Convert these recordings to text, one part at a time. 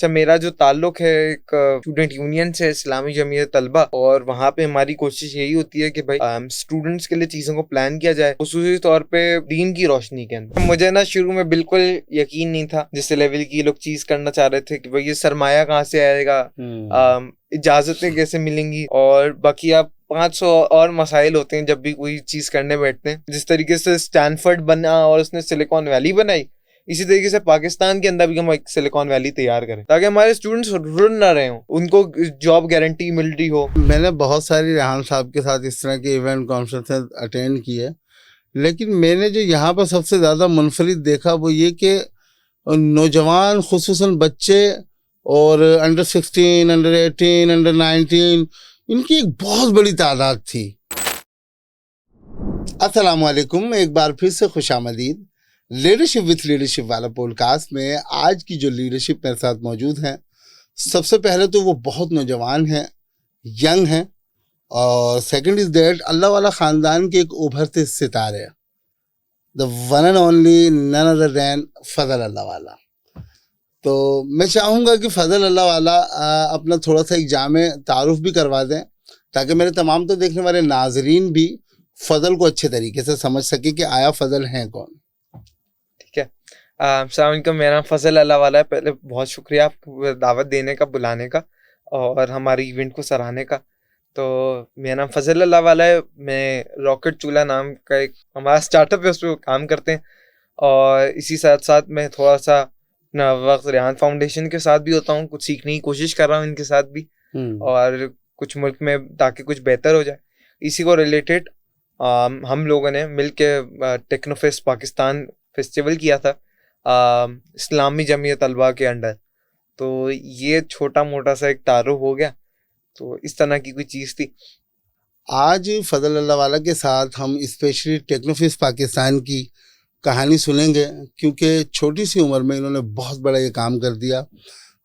अच्छा, मेरा जो ताल्लुक है एक स्टूडेंट यूनियन से, इस्लामी जमीयत तलबा, और वहाँ पे हमारी कोशिश यही होती है कि भाई स्टूडेंट्स के लिए चीज़ों को प्लान किया जाए, खुसूसी तौर पे दीन की रोशनी के अंदर। मुझे ना शुरू में बिल्कुल यकीन नहीं था जिस लेवल की लोग चीज़ करना चाह रहे थे कि भाई ये सरमाया कहाँ से आएगा, इजाज़तें कैसे मिलेंगी, और बाकी आप 500 और मसाइल होते हैं जब भी कोई चीज़ करने बैठते हैं। जिस तरीके से स्टैनफोर्ड बना और उसने सिलिकॉन वैली बनाई, इसी तरीके से पाकिस्तान के अंदर भी हम एक सिलिकॉन वैली तैयार करें ताकि हमारे स्टूडेंट्स रुन ना रहे हों, उनको जॉब गारंटी मिल रही हो। मैंने बहुत सारी रेहान साहब के साथ इस तरह के इवेंट कॉन्फ्रेंसेस अटेंड किए, लेकिन मैंने जो यहाँ पर सबसे ज़्यादा मुनफरिद देखा वो ये कि नौजवान खुसूसन बच्चे और अंडर 16, अंडर 18, अंडर 19, इनकी एक बहुत बड़ी तादाद थी। अस्सलाम वालेकुम, एक बार फिर से खुशामदीद लीडरशिप विथ लीडरशिप वाला पॉडकास्ट में। आज की जो लीडरशिप मेरे साथ मौजूद हैं, सबसे पहले तो वो बहुत नौजवान हैं, यंग हैं, और सेकंड इज दैट अल्लाह वाला ख़ानदान के एक उभरते सितारे, the one and only, none other than Fazal Allah वाला। तो मैं चाहूँगा कि फजल अल्लाह वाला अपना थोड़ा सा एक जामे तारुफ भी करवा दें, ताकि मेरे तमाम तो देखने वाले नाजरीन भी फजल को अच्छे तरीके से समझ सके कि आया फजल हैं कौन। ठीक है, अस्सलाम वालेकुम, मेरा नाम फजल अल्लाह वाला है। पहले बहुत शुक्रिया आपको दावत देने का, बुलाने का और हमारे इवेंट को सराहने का। तो मेरा नाम फजल अल्लाह वाला है, मैं रॉकेट चूल्हा नाम का एक हमारा स्टार्टअप है, उस पर काम करते हैं। और इसी साथ साथ मैं थोड़ा सा अपना वक्त रेहान फाउंडेशन के साथ भी होता हूँ, कुछ सीखने की कोशिश कर रहा हूँ इनके साथ भी, और कुछ मुल्क में ताकि कुछ बेहतर हो जाए। इसी को रिलेटेड हम लोगों ने मिल के टेक्नोफेस्ट पाकिस्तान फेस्टिवल किया था इस्लामी जमीयत तलबा के अंडर। तो ये छोटा मोटा सा एक तारुफ हो गया, तो इस तरह की कोई चीज़ थी। आज फजल अल्लाह वाला के साथ हम स्पेशली टेक्नोफेस्ट पाकिस्तान की कहानी सुनेंगे, क्योंकि छोटी सी उम्र में इन्होंने बहुत बड़ा ये काम कर दिया।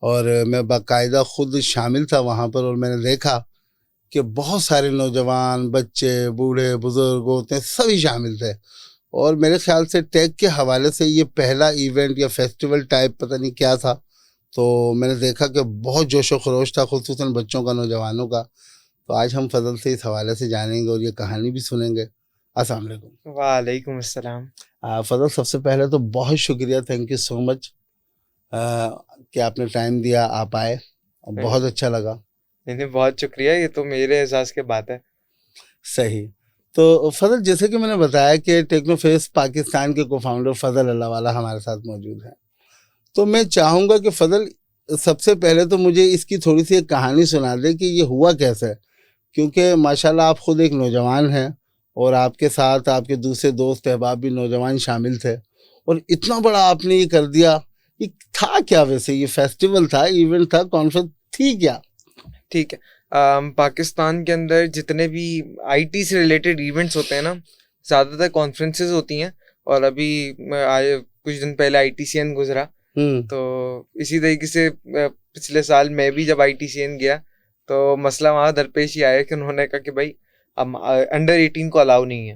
और मैं बाकायदा ख़ुद शामिल था वहाँ पर, और मैंने देखा कि बहुत सारे नौजवान, बच्चे, बूढ़े, बुज़ुर्ग होते हैं, सभी शामिल थे। और मेरे ख्याल से टेक के हवाले से ये पहला इवेंट या फेस्टिवल टाइप पता नहीं क्या था। तो मैंने देखा कि बहुत जोश व खरोश था, खुसूसन बच्चों का, नौजवानों का। तो आज हम फजल से इस हवाले से जानेंगे और ये कहानी भी सुनेंगे। अस्सलाम वालेकुम। वालेकुम अस्सलाम। फजल, सबसे पहले तो बहुत शुक्रिया, थैंक यू सो मच कि आपने टाइम दिया, आप आए, और बहुत अच्छा लगा। नहीं, बहुत शुक्रिया, ये तो मेरे एहसास की बात है। सही। तो फजल, जैसे कि मैंने बताया कि टेक्नोफेस्ट पाकिस्तान के को-फाउंडर फजल अल्लाह वाला हमारे साथ मौजूद हैं। तो मैं चाहूँगा कि फजल सबसे पहले तो मुझे इसकी थोड़ी सी एक कहानी सुना दे कि ये हुआ कैसे, क्योंकि माशाल्लाह आप ख़ुद एक नौजवान हैं और आपके साथ आपके दूसरे दोस्त अहबाब भी नौजवान शामिल थे, और इतना बड़ा आपने ये कर दिया। ये था क्या वैसे? ये फेस्टिवल था, इवेंट था, कॉन्फ्रेंस थी क्या? ठीक है, पाकिस्तान के अंदर जितने भी आईटी से रिलेटेड इवेंट्स होते हैं ना, ज़्यादातर कॉन्फ्रेंसेस होती हैं। और अभी आए कुछ दिन पहले आईटीसीएन गुजरा, तो इसी तरीके से पिछले साल मैं भी जब आईटीसीएन गया तो मसला वहाँ दरपेश ही आया कि उन्होंने कहा कि भाई अब अंडर 18 को अलाउ नहीं है।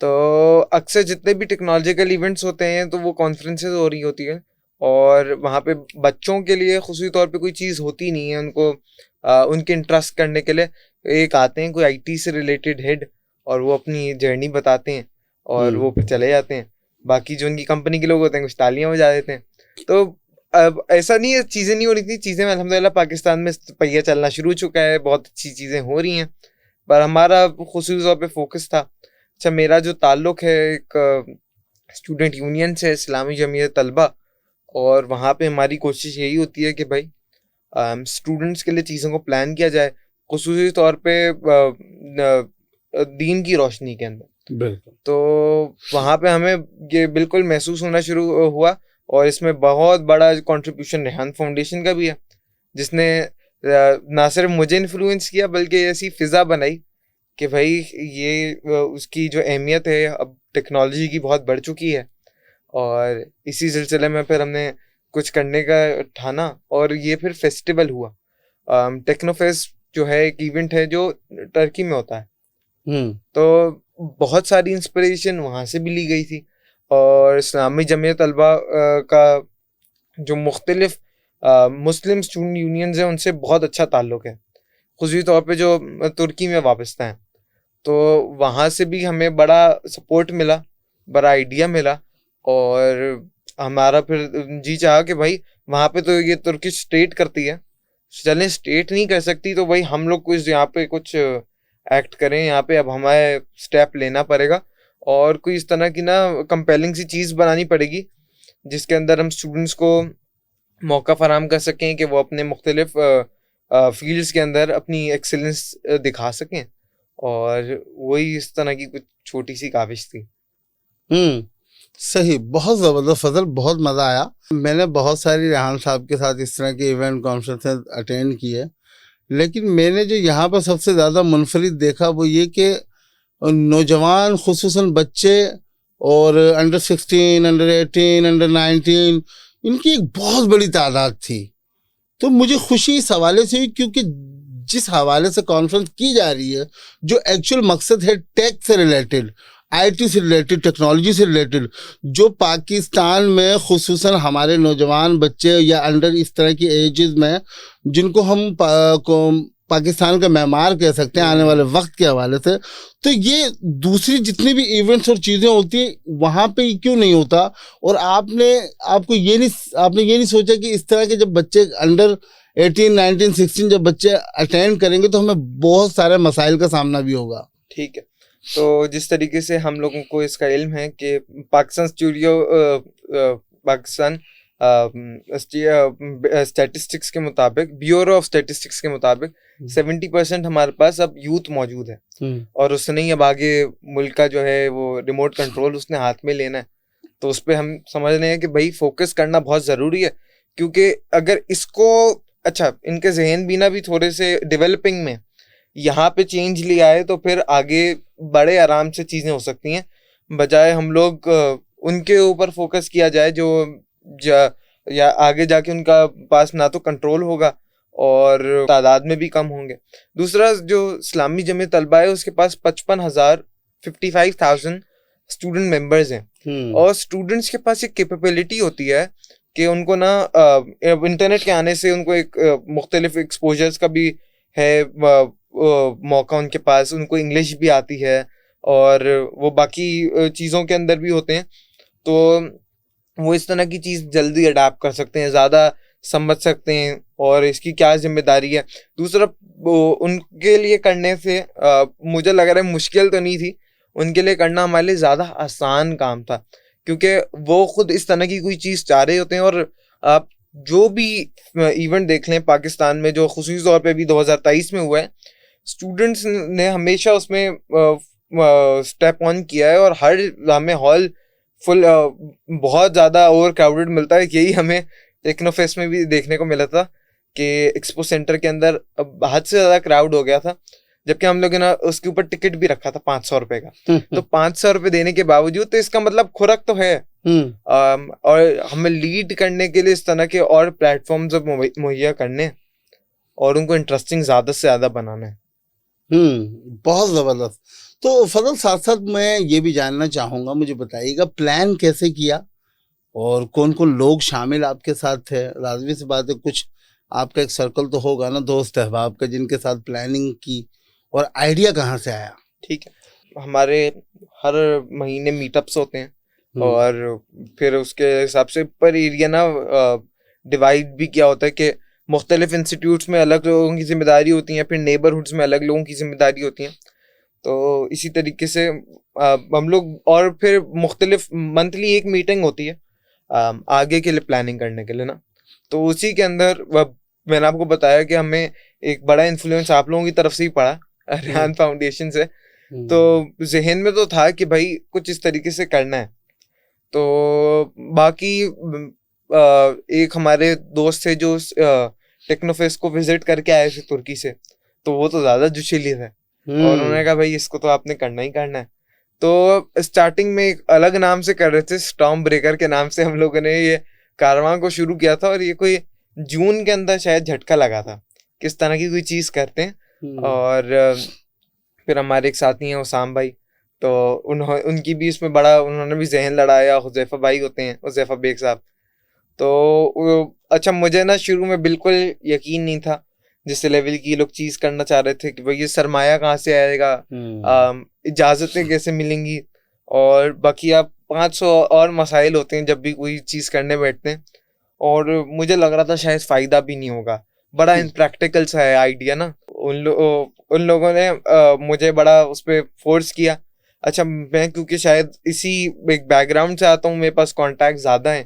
तो अक्सर जितने भी टेक्नोलॉजिकल इवेंट्स होते हैं तो वो कॉन्फ्रेंसेस हो रही होती हैं, और वहाँ पे बच्चों के लिए खुसूसी तौर पे कोई चीज़ होती नहीं है। उनको उनके इंटरेस्ट करने के लिए एक आते हैं कोई आईटी से रिलेटेड हेड, और वो अपनी जर्नी बताते हैं और वो फिर चले जाते हैं। बाकी जो उनकी कंपनी के लोग होते हैं कुछ तालियां बजा देते हैं। तो अब ऐसा नहीं है, चीज़ें नहीं हो रही थी, चीज़ें अल्हम्दुलिल्लाह पाकिस्तान में पहिया चलना शुरू हो चुका है, बहुत अच्छी चीज़ें हो रही हैं, पर हमारा खुसूसी तौर पर फोकस था। अच्छा, मेरा जो ताल्लुक है एक स्टूडेंट यूनियन से, इस्लामी जमीयत तलबा, और वहाँ पे हमारी कोशिश यही होती है कि भाई स्टूडेंट्स के लिए चीज़ों को प्लान किया जाए, खुसूसी तौर पे दीन की रोशनी के अंदर। बिल्कुल। तो वहाँ पे हमें ये बिल्कुल महसूस होना शुरू हुआ, और इसमें बहुत बड़ा कंट्रीब्यूशन रेहान फाउंडेशन का भी है, जिसने ना सिर्फ मुझे इन्फ्लुएंस किया बल्कि ऐसी फ़िज़ा बनाई कि भाई ये उसकी जो अहमियत है अब टेक्नोलॉजी की बहुत बढ़ चुकी है। और इसी सिलसिले में फिर हमने कुछ करने का ठाना, और ये फिर फेस्टिवल हुआ। टेक्नोफेस्ट जो है एक इवेंट है जो टर्की में होता है। तो बहुत सारी इंस्पिरेशन वहाँ से भी ली गई थी, और इस्लामी जमीयत तलबा का जो मुख्तलिफ मुस्लिम स्टूडेंट यूनियंस हैं उनसे बहुत अच्छा ताल्लुक है, खुसूसी तौर पे जो तुर्की में वाबस्ता हैं। तो वहाँ से भी हमें बड़ा सपोर्ट मिला, बड़ा आइडिया मिला, और हमारा फिर जी चाहा कि भाई वहाँ पे तो ये तुर्किश स्टेट करती है, चलें स्टेट नहीं कर सकती तो भाई हम लोग कुछ यहाँ पे कुछ एक्ट करें, यहाँ पे अब हमें स्टेप लेना पड़ेगा और कोई इस तरह की ना कंपेलिंग सी चीज़ बनानी पड़ेगी जिसके अंदर हम स्टूडेंट्स को मौका फराम कर सकें कि वो अपने मुख्तलिफ फील्ड्स के अंदर अपनी एक्सेलेंस दिखा सकें। और वही इस तरह की कुछ छोटी सी काविश थी। सही, बहुत ज़बरदस्त फजल, बहुत मज़ा आया। मैंने बहुत सारी रेहान साहब के साथ इस तरह के इवेंट कॉन्फ्रेंसेस अटेंड किए, लेकिन मैंने जो यहाँ पर सबसे ज़्यादा मुनफरिद देखा वो ये कि नौजवान खुसूसन बच्चे और अंडर 16, अंडर 18, अंडर 19 इनकी एक बहुत बड़ी तादाद थी। तो मुझे खुशी इस हवाले से हुई क्योंकि जिस हवाले से कॉन्फ्रेंस की जा रही है, जो एक्चुअल मकसद है टेक से रिलेटेड, आईटी से रिलेटेड, टेक्नोलॉजी से रिलेटेड, जो पाकिस्तान में खुसूसन हमारे नौजवान बच्चे या अंडर इस तरह की एजेस में जिनको हम पाकिस्तान का मेमार कह सकते हैं आने वाले वक्त के हवाले से, तो ये दूसरी जितनी भी इवेंट्स और चीज़ें होती हैं वहाँ पे क्यों नहीं होता। और आपने ये नहीं सोचा कि इस तरह के जब बच्चे अंडर 18, 19, 16 जब बच्चे अटेंड करेंगे तो हमें बहुत सारे मसाइल का सामना भी होगा। ठीक है, तो जिस तरीके से हम लोगों को इसका इल्म है कि पाकिस्तान स्टैटिस्टिक्स के मुताबिक, ब्यूरो ऑफ स्टैटिस्टिक्स के मुताबिक 70% हमारे पास अब यूथ मौजूद है और उसने ही अब आगे मुल्क का जो है वो रिमोट कंट्रोल उसने हाथ में लेना है। तो उस पर हम समझ रहे हैं कि भाई फोकस करना बहुत ज़रूरी है, क्योंकि अगर इसको अच्छा इनके जहन भी ना भी थोड़े से डेवलपिंग में यहाँ पे चेंज ले आए तो फिर आगे बड़े आराम से चीज़ें हो सकती हैं, बजाय हम लोग उनके ऊपर फोकस किया जाए जो या आगे जाके उनका पास ना तो कंट्रोल होगा और तादाद में भी कम होंगे। दूसरा, जो इस्लामी जमीयत तलबा है उसके पास 55,000 स्टूडेंट मेंबर्स हैं और स्टूडेंट्स के पास एक कैपेबिलिटी होती है कि उनको ना इंटरनेट के आने से उनको एक मुख्तलिफ एक्सपोजर्स का भी है मौका उनके पास, उनको इंग्लिश भी आती है और वो बाकी चीज़ों के अंदर भी होते हैं, तो वो इस तरह की चीज़ जल्दी अडाप्ट कर सकते हैं, ज़्यादा समझ सकते हैं और इसकी क्या जिम्मेदारी है। दूसरा, उनके लिए करने से मुझे लग रहा है मुश्किल तो नहीं थी, उनके लिए करना हमारे लिए ज़्यादा आसान काम था, क्योंकि वो खुद इस तरह की कोई चीज़ चाह रहे होते हैं। और आप जो भी इवेंट देख लें पाकिस्तान में, जो खुसूसी तौर पे भी 2023 में हुआ है, स्टूडेंट्स ने हमेशा उसमें स्टेप ऑन किया है और हर हमें हॉल फुल बहुत ज़्यादा ओवर क्राउडेड मिलता है। यही हमें टेक्नोफेस्ट में भी देखने को मिला था कि एक्सपो सेंटर के अंदर हद से ज़्यादा क्राउड हो गया था, जबकि हम लोगों ने उसके ऊपर टिकट भी रखा था 500 रुपये का। तो 500 रुपये देने के बावजूद तो इसका मतलब खुराक तो है। और हमें लीड करने के लिए इस तरह के और प्लेटफॉर्म्स मुहैया करने और उनको इंटरेस्टिंग ज़्यादा से ज़्यादा बनाना है। बहुत ज़बरदस्त। तो फजल, साथ साथ मैं ये भी जानना चाहूँगा, मुझे बताइएगा प्लान कैसे किया और कौन कौन लोग शामिल आपके साथ थे। लाजमी सी बात है कुछ आपका एक सर्कल तो होगा ना दोस्त अहबाब का जिनके साथ प्लानिंग की, और आइडिया कहाँ से आया? ठीक है, हमारे हर महीने मीटअप्स होते हैं और फिर उसके हिसाब से पर एरिया ना डिवाइड भी किया होता है कि मुख्तलिफ इंस्टीट्यूट्स में अलग लोगों की जिम्मेदारी होती हैं, फिर नेबरहुड्स में अलग लोगों की जिम्मेदारी होती हैं। तो इसी तरीके से हम लोग, और फिर मुख्तलिफ मंथली एक मीटिंग होती है आगे के लिए प्लानिंग करने के लिए ना। तो उसी के अंदर मैंने आपको बताया कि हमें एक बड़ा इन्फ्लुएंस आप लोगों की तरफ से ही पड़ा, रेहान फाउंडेशन से। तो जहन में तो था कि भाई कुछ इस तरीके से करना है। तो बाकी एक हमारे दोस्त थे जो टेक्नोफेस्ट को विजिट करके आए थे तुर्की से, तो वो तो ज़्यादा जोशीले थे और उन्होंने कहा भाई इसको तो आपने करना ही करना है। तो स्टार्टिंग में एक अलग नाम से कर रहे थे, स्टॉर्म ब्रेकर के नाम से हम लोगों ने ये कारवां को शुरू किया था और ये कोई जून के अंदर शायद झटका लगा था किस तरह की कोई चीज़ करते हैं। और फिर हमारे एक साथी हैं उसाम भाई, तो उनकी भी इसमें बड़ा उन्होंने भी जहन लड़ाया। हुज़ैफा भाई होते हैं, हुज़ैफा बेग साहब, तो अच्छा, मुझे ना शुरू में बिल्कुल यकीन नहीं था जिस लेवल की लोग चीज करना चाह रहे थे कि भाई ये सरमाया कहाँ से आएगा, इजाजतें कैसे मिलेंगी, और बाकी आप 500 और मसाइल होते हैं जब भी कोई चीज करने बैठते हैं। और मुझे लग रहा था शायद फायदा भी नहीं होगा, बड़ा इम्प्रैक्टिकल सा है आइडिया ना। उन लोगों ने मुझे बड़ा उस पर फोर्स किया। अच्छा, मैं क्योंकि शायद इसी एक बैकग्राउंड से आता हूँ, मेरे पास कॉन्टैक्ट ज़्यादा हैं,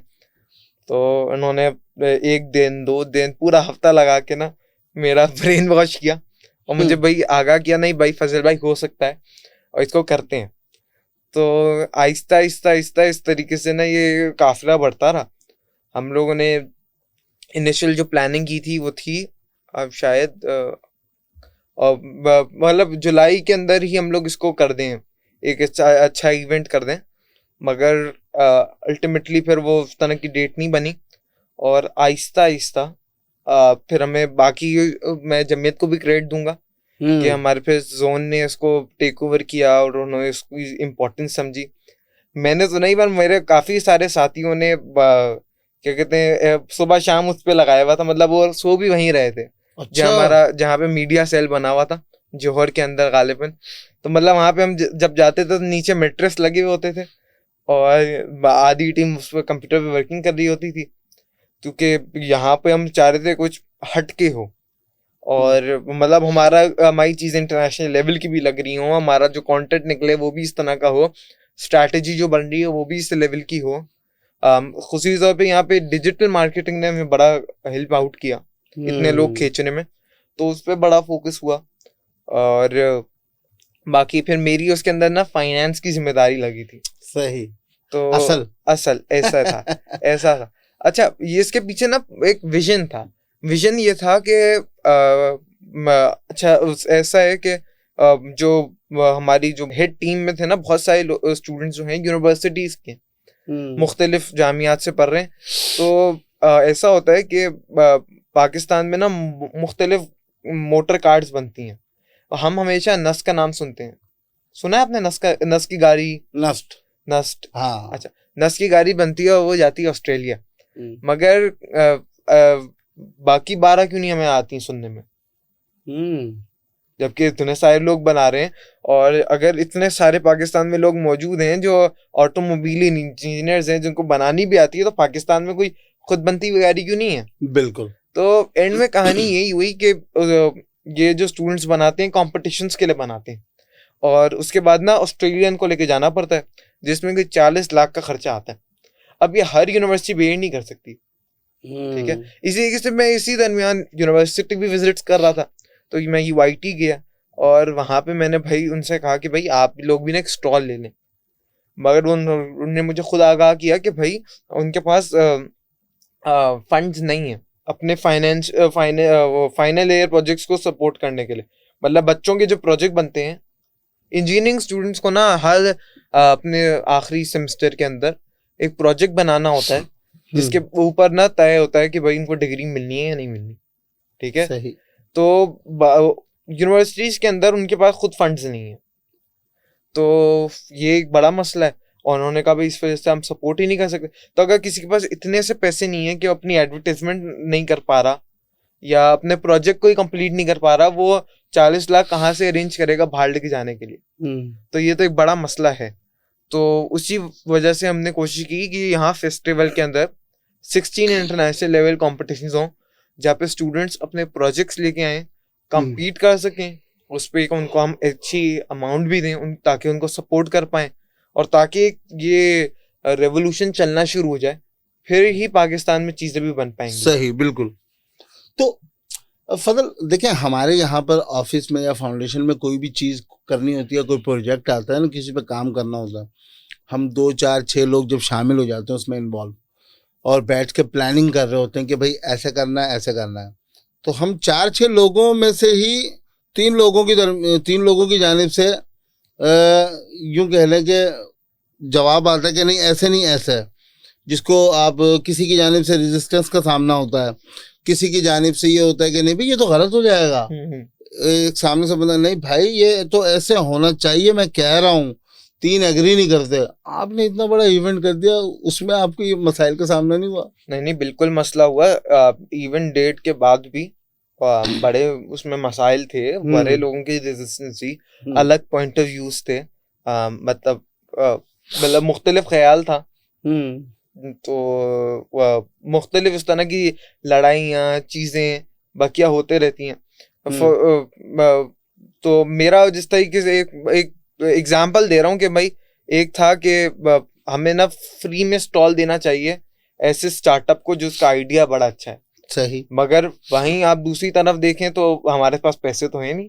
तो उन्होंने 1 दिन 2 दिन पूरा हफ्ता लगा के ना मेरा ब्रेन वॉश किया और मुझे भाई आगाह किया, नहीं भाई फजल भाई हो सकता है और इसको करते हैं। तो आहिस्ता आहिस्ता आहिस्ता इस तरीके से ना ये काफिला बढ़ता रहा। हम लोगों ने इनिशियल जो प्लानिंग की थी वो थी अब शायद मतलब जुलाई के अंदर ही हम लोग इसको कर दें, एक अच्छा इवेंट कर दें, मगर अल्टीमेटली फिर वो उस तरह की डेट नहीं बनी। और आहिस्ता आहिस्ता फिर हमें बाकी, मैं जमीयत को भी क्रेडिट दूंगा कि हमारे फिर जोन ने इसको टेक ओवर किया और उन्होंने इसकी इम्पोर्टेंस समझी। मैंने तो नहीं, पर मेरे काफ़ी सारे साथियों ने क्या कहते हैं सुबह शाम उस पर लगाया हुआ था, मतलब वो सो भी वहीं रहे थे। अच्छा। जहाँ पे मीडिया सेल बना हुआ था जौहर के अंदर गालिबन, तो मतलब वहाँ पे हम जब जाते थे तो नीचे मेट्रेस लगे हुए होते थे और आधी टीम उस पर कंप्यूटर पे वर्किंग कर रही होती थी, क्योंकि यहाँ पे हम चाह रहे थे कुछ हटके हो और मतलब हमारी चीज़ इंटरनेशनल लेवल की भी लग रही हो, हमारा जो कंटेंट निकले वो भी इस तरह का हो, स्ट्रैटेजी जो बन रही है वो भी इस लेवल की हो। खुशी तौर पे यहाँ पे डिजिटल मार्केटिंग ने हमें बड़ा हेल्प आउट किया इतने लोग खींचने में, तो उस पर बड़ा फोकस हुआ। और बाकी फिर मेरी उसके अंदर ना फाइनेंस की जिम्मेदारी लगी थी। सही। तो असल ऐसा था ऐसा था। अच्छा, ये इसके पीछे ना एक विजन था। विजन ये था कि अच्छा ऐसा है कि जो हमारी जो हेड टीम में थे ना, बहुत सारे स्टूडेंट्स जो हैं यूनिवर्सिटीज के मुख्तलिफ जामियात से पढ़ रहे हैं। तो ऐसा होता है कि पाकिस्तान में ना मुख्तलिफ मोटर कार्ड्स बनती हैं। हम हमेशा नस का नाम सुनते हैं, सुना है आपने? नस की गाड़ी, नस्ट। हाँ। अच्छा, नस की गाड़ी बनती है और वो जाती है ऑस्ट्रेलिया, मगर बाकी 12 क्यों नहीं हमें आती सुनने में, जबकि इतने सारे लोग बना रहे हैं। और अगर इतने सारे पाकिस्तान में लोग मौजूद हैं जो ऑटोमोबाइल इंजीनियर्स हैं जिनको बनानी भी आती है, तो पाकिस्तान में कोई खुद बनती हुई गाड़ी क्यों नहीं है? बिल्कुल। तो एंड में कहानी यही हुई कि ये जो स्टूडेंट्स बनाते हैं कॉम्पिटिशन्स के लिए बनाते हैं, और उसके बाद ना ऑस्ट्रेलियन को लेके जाना पड़ता है, जिसमें कोई 40 लाख का खर्चा आता है। अब ये हर यूनिवर्सिटी बेयर नहीं कर सकती, ठीक है। इसी से मैं इसी दरमियान यूनिवर्सिटी भी विजिट कर रहा था, तो मैं UIT गया और वहाँ पे मैंने भाई उनसे कहा कि भाई आप लोग भी ना एक स्टॉल ले लें, मगर उन्होंने मुझे खुद आगाह किया कि भाई उनके पास फंड्स नहीं है अपने फाइनल ईयर प्रोजेक्ट्स को सपोर्ट करने के लिए। मतलब बच्चों के जो प्रोजेक्ट बनते हैं, इंजीनियरिंग स्टूडेंट्स को ना हर अपने आखिरी सेमेस्टर के अंदर एक प्रोजेक्ट बनाना होता है जिसके ऊपर ना तय होता है कि भाई इनको डिग्री मिलनी है या नहीं मिलनी, ठीक है। सही। तो यूनिवर्सिटीज के अंदर उनके पास खुद फंड्स नहीं है, तो ये एक बड़ा मसला है। और उन्होंने कहा भाई इस वजह से हम सपोर्ट ही नहीं कर सकते। तो अगर किसी के पास इतने से पैसे नहीं है कि वो अपनी एडवर्टाइजमेंट नहीं कर पा रहा या अपने प्रोजेक्ट को ही कंप्लीट नहीं कर पा रहा, वो 40 लाख कहाँ से अरेंज करेगा बाहर लेके जाने के लिए? तो ये तो एक बड़ा मसला है। तो उसी वजह से हमने कोशिश की कि यहाँ फेस्टिवल के अंदर 16 इंटरनेशनल लेवल कॉम्पिटिशन्स हों, जहाँ पे स्टूडेंट्स अपने प्रोजेक्ट्स लेके आए, कम्पीट कर सकें, उस पर उनको हम अच्छी अमाउंट भी दें ताकि उनको सपोर्ट कर पाएँ, और ताकि ये रेवोल्यूशन चलना शुरू हो जाए, फिर ही पाकिस्तान में चीज़ें भी बन पाएंगी। सही, बिल्कुल। तो फजल देखिए, हमारे यहाँ पर ऑफिस में या फाउंडेशन में कोई भी चीज़ करनी होती है, कोई प्रोजेक्ट आता है ना, किसी पे काम करना होता है, हम 2 4 6 लोग जब शामिल हो जाते हैं उसमें इन्वॉल्व और बैठ के प्लानिंग कर रहे होते हैं कि भाई ऐसे करना है ऐसे करना है, तो हम 4 6 लोगों में से ही 3 लोगों की जानिब से यूँ कह लें कि जवाब आता है कि नहीं ऐसे नहीं ऐसे है, जिसको आप किसी की जानिब से रेजिस्टेंस का सामना होता है, किसी की जानिब से ये होता है कि नहीं भाई ये तो गलत हो जाएगा, एक सामने से बंदा नहीं भाई ये तो ऐसे होना चाहिए, मैं कह रहा हूँ 3 एग्री नहीं करते, आपने इतना बड़ा इवेंट कर दिया, उसमें आपको ये मसाइल का सामना नहीं हुआ? नहीं नहीं, बिल्कुल मसला हुआ। इवेंट डेट के बाद भी बड़े उसमें मसाइल थे, बड़े लोगों की रेजिस्टेंस थी, अलग पॉइंट ऑफ व्यूज थे, मतलब मुख्तलिफ ख्याल था। तो मुख्तलिफ इस तरह की लड़ाइयाँ चीज़ें बकिया होते रहती हैं। तो मेरा जिस तरीके से एक एग्जाम्पल दे रहा हूँ कि भाई, एक था कि हमें ना फ्री में स्टॉल देना चाहिए ऐसे स्टार्टअप को जिसका आइडिया बड़ा अच्छा है। सही। मगर वहीं आप दूसरी तरफ देखें तो हमारे पास पैसे तो है नहीं,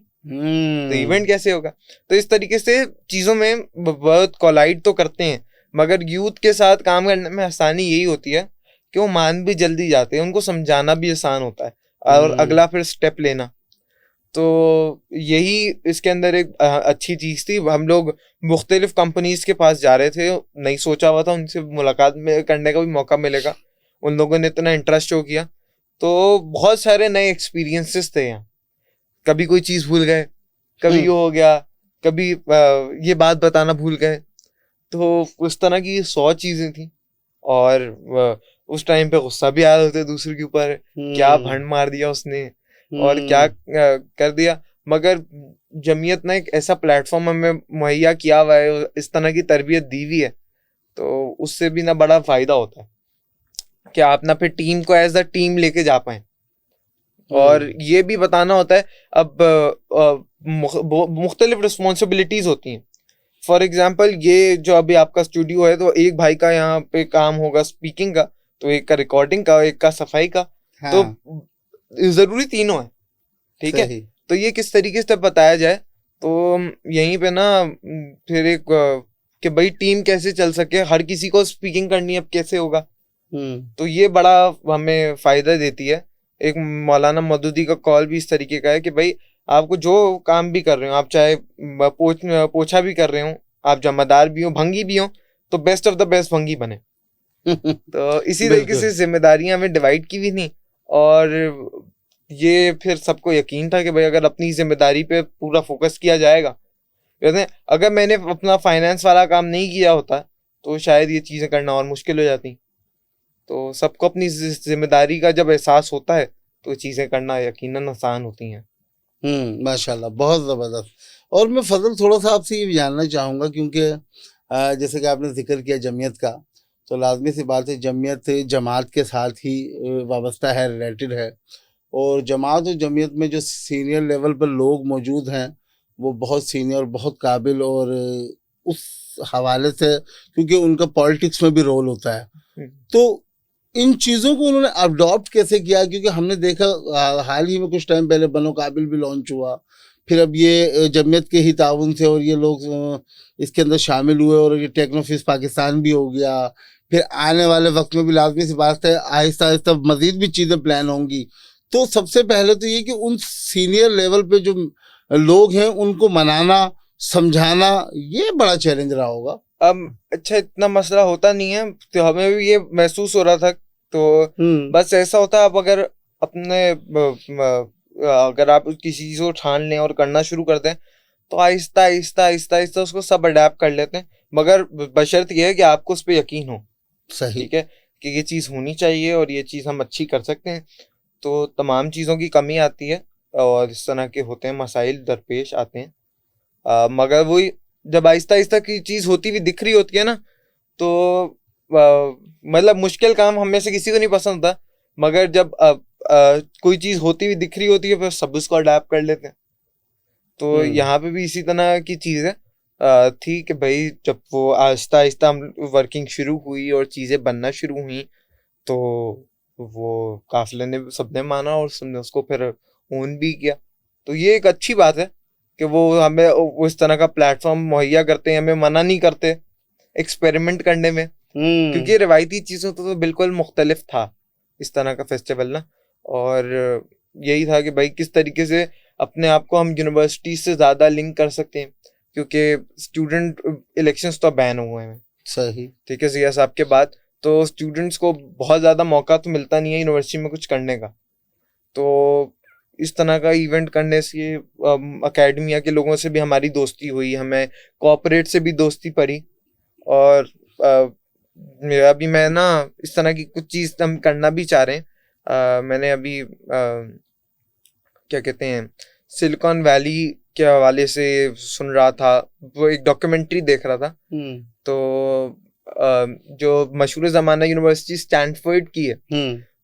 तो इवेंट कैसे होगा? तो इस तरीके से चीज़ों में बहुत कोलाइड तो करते हैं, मगर यूथ के साथ काम करने में आसानी यही होती है कि वो मान भी जल्दी जाते हैं, उनको समझाना भी आसान होता है और अगला फिर स्टेप लेना। तो यही इसके अंदर एक अच्छी चीज़ थी। हम लोग मुख्तलिफ कंपनीज के पास जा रहे थे, नहीं सोचा हुआ था उनसे मुलाकात में करने का भी मौका मिलेगा, उन लोगों ने इतना इंटरेस्ट शो किया, तो बहुत सारे नए एक्सपीरियंसेस थे यहाँ। कभी कोई चीज़ भूल गए, कभी ये हो गया, कभी ये बात बताना भूल गए, तो उस तरह की 100 चीज़ें थी। और उस टाइम पे गुस्सा भी आ रहे थे दूसरे के ऊपर, क्या भंड मार दिया उसने और क्या कर दिया। मगर जमीयत ने एक ऐसा प्लेटफॉर्म हमें मुहैया किया हुआ है, इस तरह की तरबियत दी हुई है, तो उससे भी ना बड़ा फायदा होता है कि आप ना फिर टीम को एज अ टीम लेके जा पाए। और ये भी बताना होता है, अब मुख्तलिफ रिस्पॉन्सिबिलिटीज होती हैं। फॉर एग्जाम्पल, ये जो अभी आपका स्टूडियो है, तो एक भाई का यहाँ पे काम होगा स्पीकिंग का, तो एक का रिकॉर्डिंग का, एक का सफाई का। हाँ। तो जरूरी तीनों है, ठीक है। तो ये किस तरीके से बताया जाए, तो यहीं पे ना फिर एक कि भाई टीम कैसे चल सके, हर किसी को स्पीकिंग करनी है, अब कैसे होगा। तो ये बड़ा हमें फायदा देती है। एक मौलाना मदूदी का कॉल भी इस तरीके का है कि भाई, आपको जो काम भी कर रहे हो, आप चाहे पोछा भी कर रहे हो, आप जमादार भी हो, भंगी भी हो, तो बेस्ट ऑफ द बेस्ट भंगी बने। तो इसी तरीके से जिम्मेदारियां हमें डिवाइड की भी नहीं, और ये फिर सबको यकीन था कि भाई अगर अपनी जिम्मेदारी पे पूरा फोकस किया जाएगा, कहते हैं अगर मैंने अपना फाइनेंस वाला काम नहीं किया होता तो शायद ये चीज़ें करना और मुश्किल हो जाती। तो सबको अपनी जिम्मेदारी का जब एहसास होता है तो चीज़ें करना यकीनन आसान होती हैं। माशाल्लाह, बहुत ज़बरदस्त। और मैं फजल थोड़ा सा आपसे ये भी जानना चाहूँगा, क्योंकि जैसे कि आपने जिक्र किया जमीयत का, तो लाजमी सी बात है जमीयत जमात के साथ ही वाबस्ता है, रिलेटेड है। और जमात और जमीयत में जो सीनियर लेवल पर लोग मौजूद हैं वो बहुत सीनियर, बहुत काबिल, और उस हवाले से क्योंकि उनका पॉलिटिक्स में भी रोल होता है, तो इन चीज़ों को उन्होंने अडॉप्ट कैसे किया? क्योंकि हमने देखा हाल ही में कुछ टाइम पहले बनो काबिल भी लॉन्च हुआ, फिर अब ये जमीयत के ही ताउन से और ये लोग इसके अंदर शामिल हुए, और ये टेक्नोफिस पाकिस्तान भी हो गया। फिर आने वाले वक्त में भी लाजमी सी बात है आहिस्ता आहिस्ता मज़ीद भी चीज़ें प्लान होंगी। तो सबसे पहले तो ये कि उन सीनियर लेवल पे जो लोग हैं उनको मनाना, समझाना, ये बड़ा चैलेंज रहा होगा। अच्छा, इतना मसला होता नहीं है, तो हमें भी ये महसूस हो रहा था। तो बस ऐसा होता है, आप अगर अपने अगर आप किसी चीज़ को ठान लें और करना शुरू कर दें, तो आहिस्ता आहिस्ता आहिस्ता आहिस्ता उसको सब अडेप्ट कर लेते हैं, मगर बशर्त ये है कि आपको उस पर यकीन हो। सही। ठीक है कि ये चीज़ होनी चाहिए और ये चीज़ हम अच्छी कर सकते हैं। तो तमाम चीज़ों की कमी आती है और इस तरह के होते हैं, मसाइल दरपेश आते हैं, मगर वही जब आहिस्ता आहिस्ता की चीज़ होती हुई दिख रही होती है ना, तो मतलब मुश्किल काम हम में से किसी को नहीं पसंद होता, मगर जब कोई चीज़ होती हुई दिख रही होती है फिर सब उसको अडेप्ट कर लेते हैं। तो यहाँ पे भी इसी तरह की चीज़ है थी कि भाई जब वो आहिस्ता आहिस्ता हम वर्किंग शुरू हुई और चीज़ें बनना शुरू हुई, तो वो काफिले ने सबने माना और सबने उसको फिर ओन भी किया। तो ये एक अच्छी बात है कि वो हमें उस तरह का प्लेटफॉर्म मुहैया करते हैं, हमें मना नहीं करते एक्सपेरिमेंट करने में, क्योंकि रिवायती चीज़ों तो बिल्कुल मुख्तलिफ था इस तरह का फेस्टिवल ना। और यही था कि भाई किस तरीके से अपने आप को हम यूनिवर्सिटी से ज़्यादा लिंक कर सकते हैं, क्योंकि स्टूडेंट इलेक्शंस तो बैन हुए हैं। सही। ठीक है, जिया साहब के बाद तो स्टूडेंट्स को बहुत ज़्यादा मौका तो मिलता नहीं है यूनिवर्सिटी में कुछ करने का। तो इस तरह का इवेंट करने से अकेडमिया के लोगों से भी हमारी दोस्ती हुई, हमें कॉर्पोरेट से भी दोस्ती पड़ी। और अभी मैं ना इस तरह की कुछ चीज़ हम करना भी चाह रहे हैं। मैंने अभी क्या कहते हैं, सिलिकॉन वैली के हवाले से सुन रहा था, वो एक डॉक्यूमेंट्री देख रहा था। तो जो मशहूर ज़माना यूनिवर्सिटी स्टैनफोर्ड की है,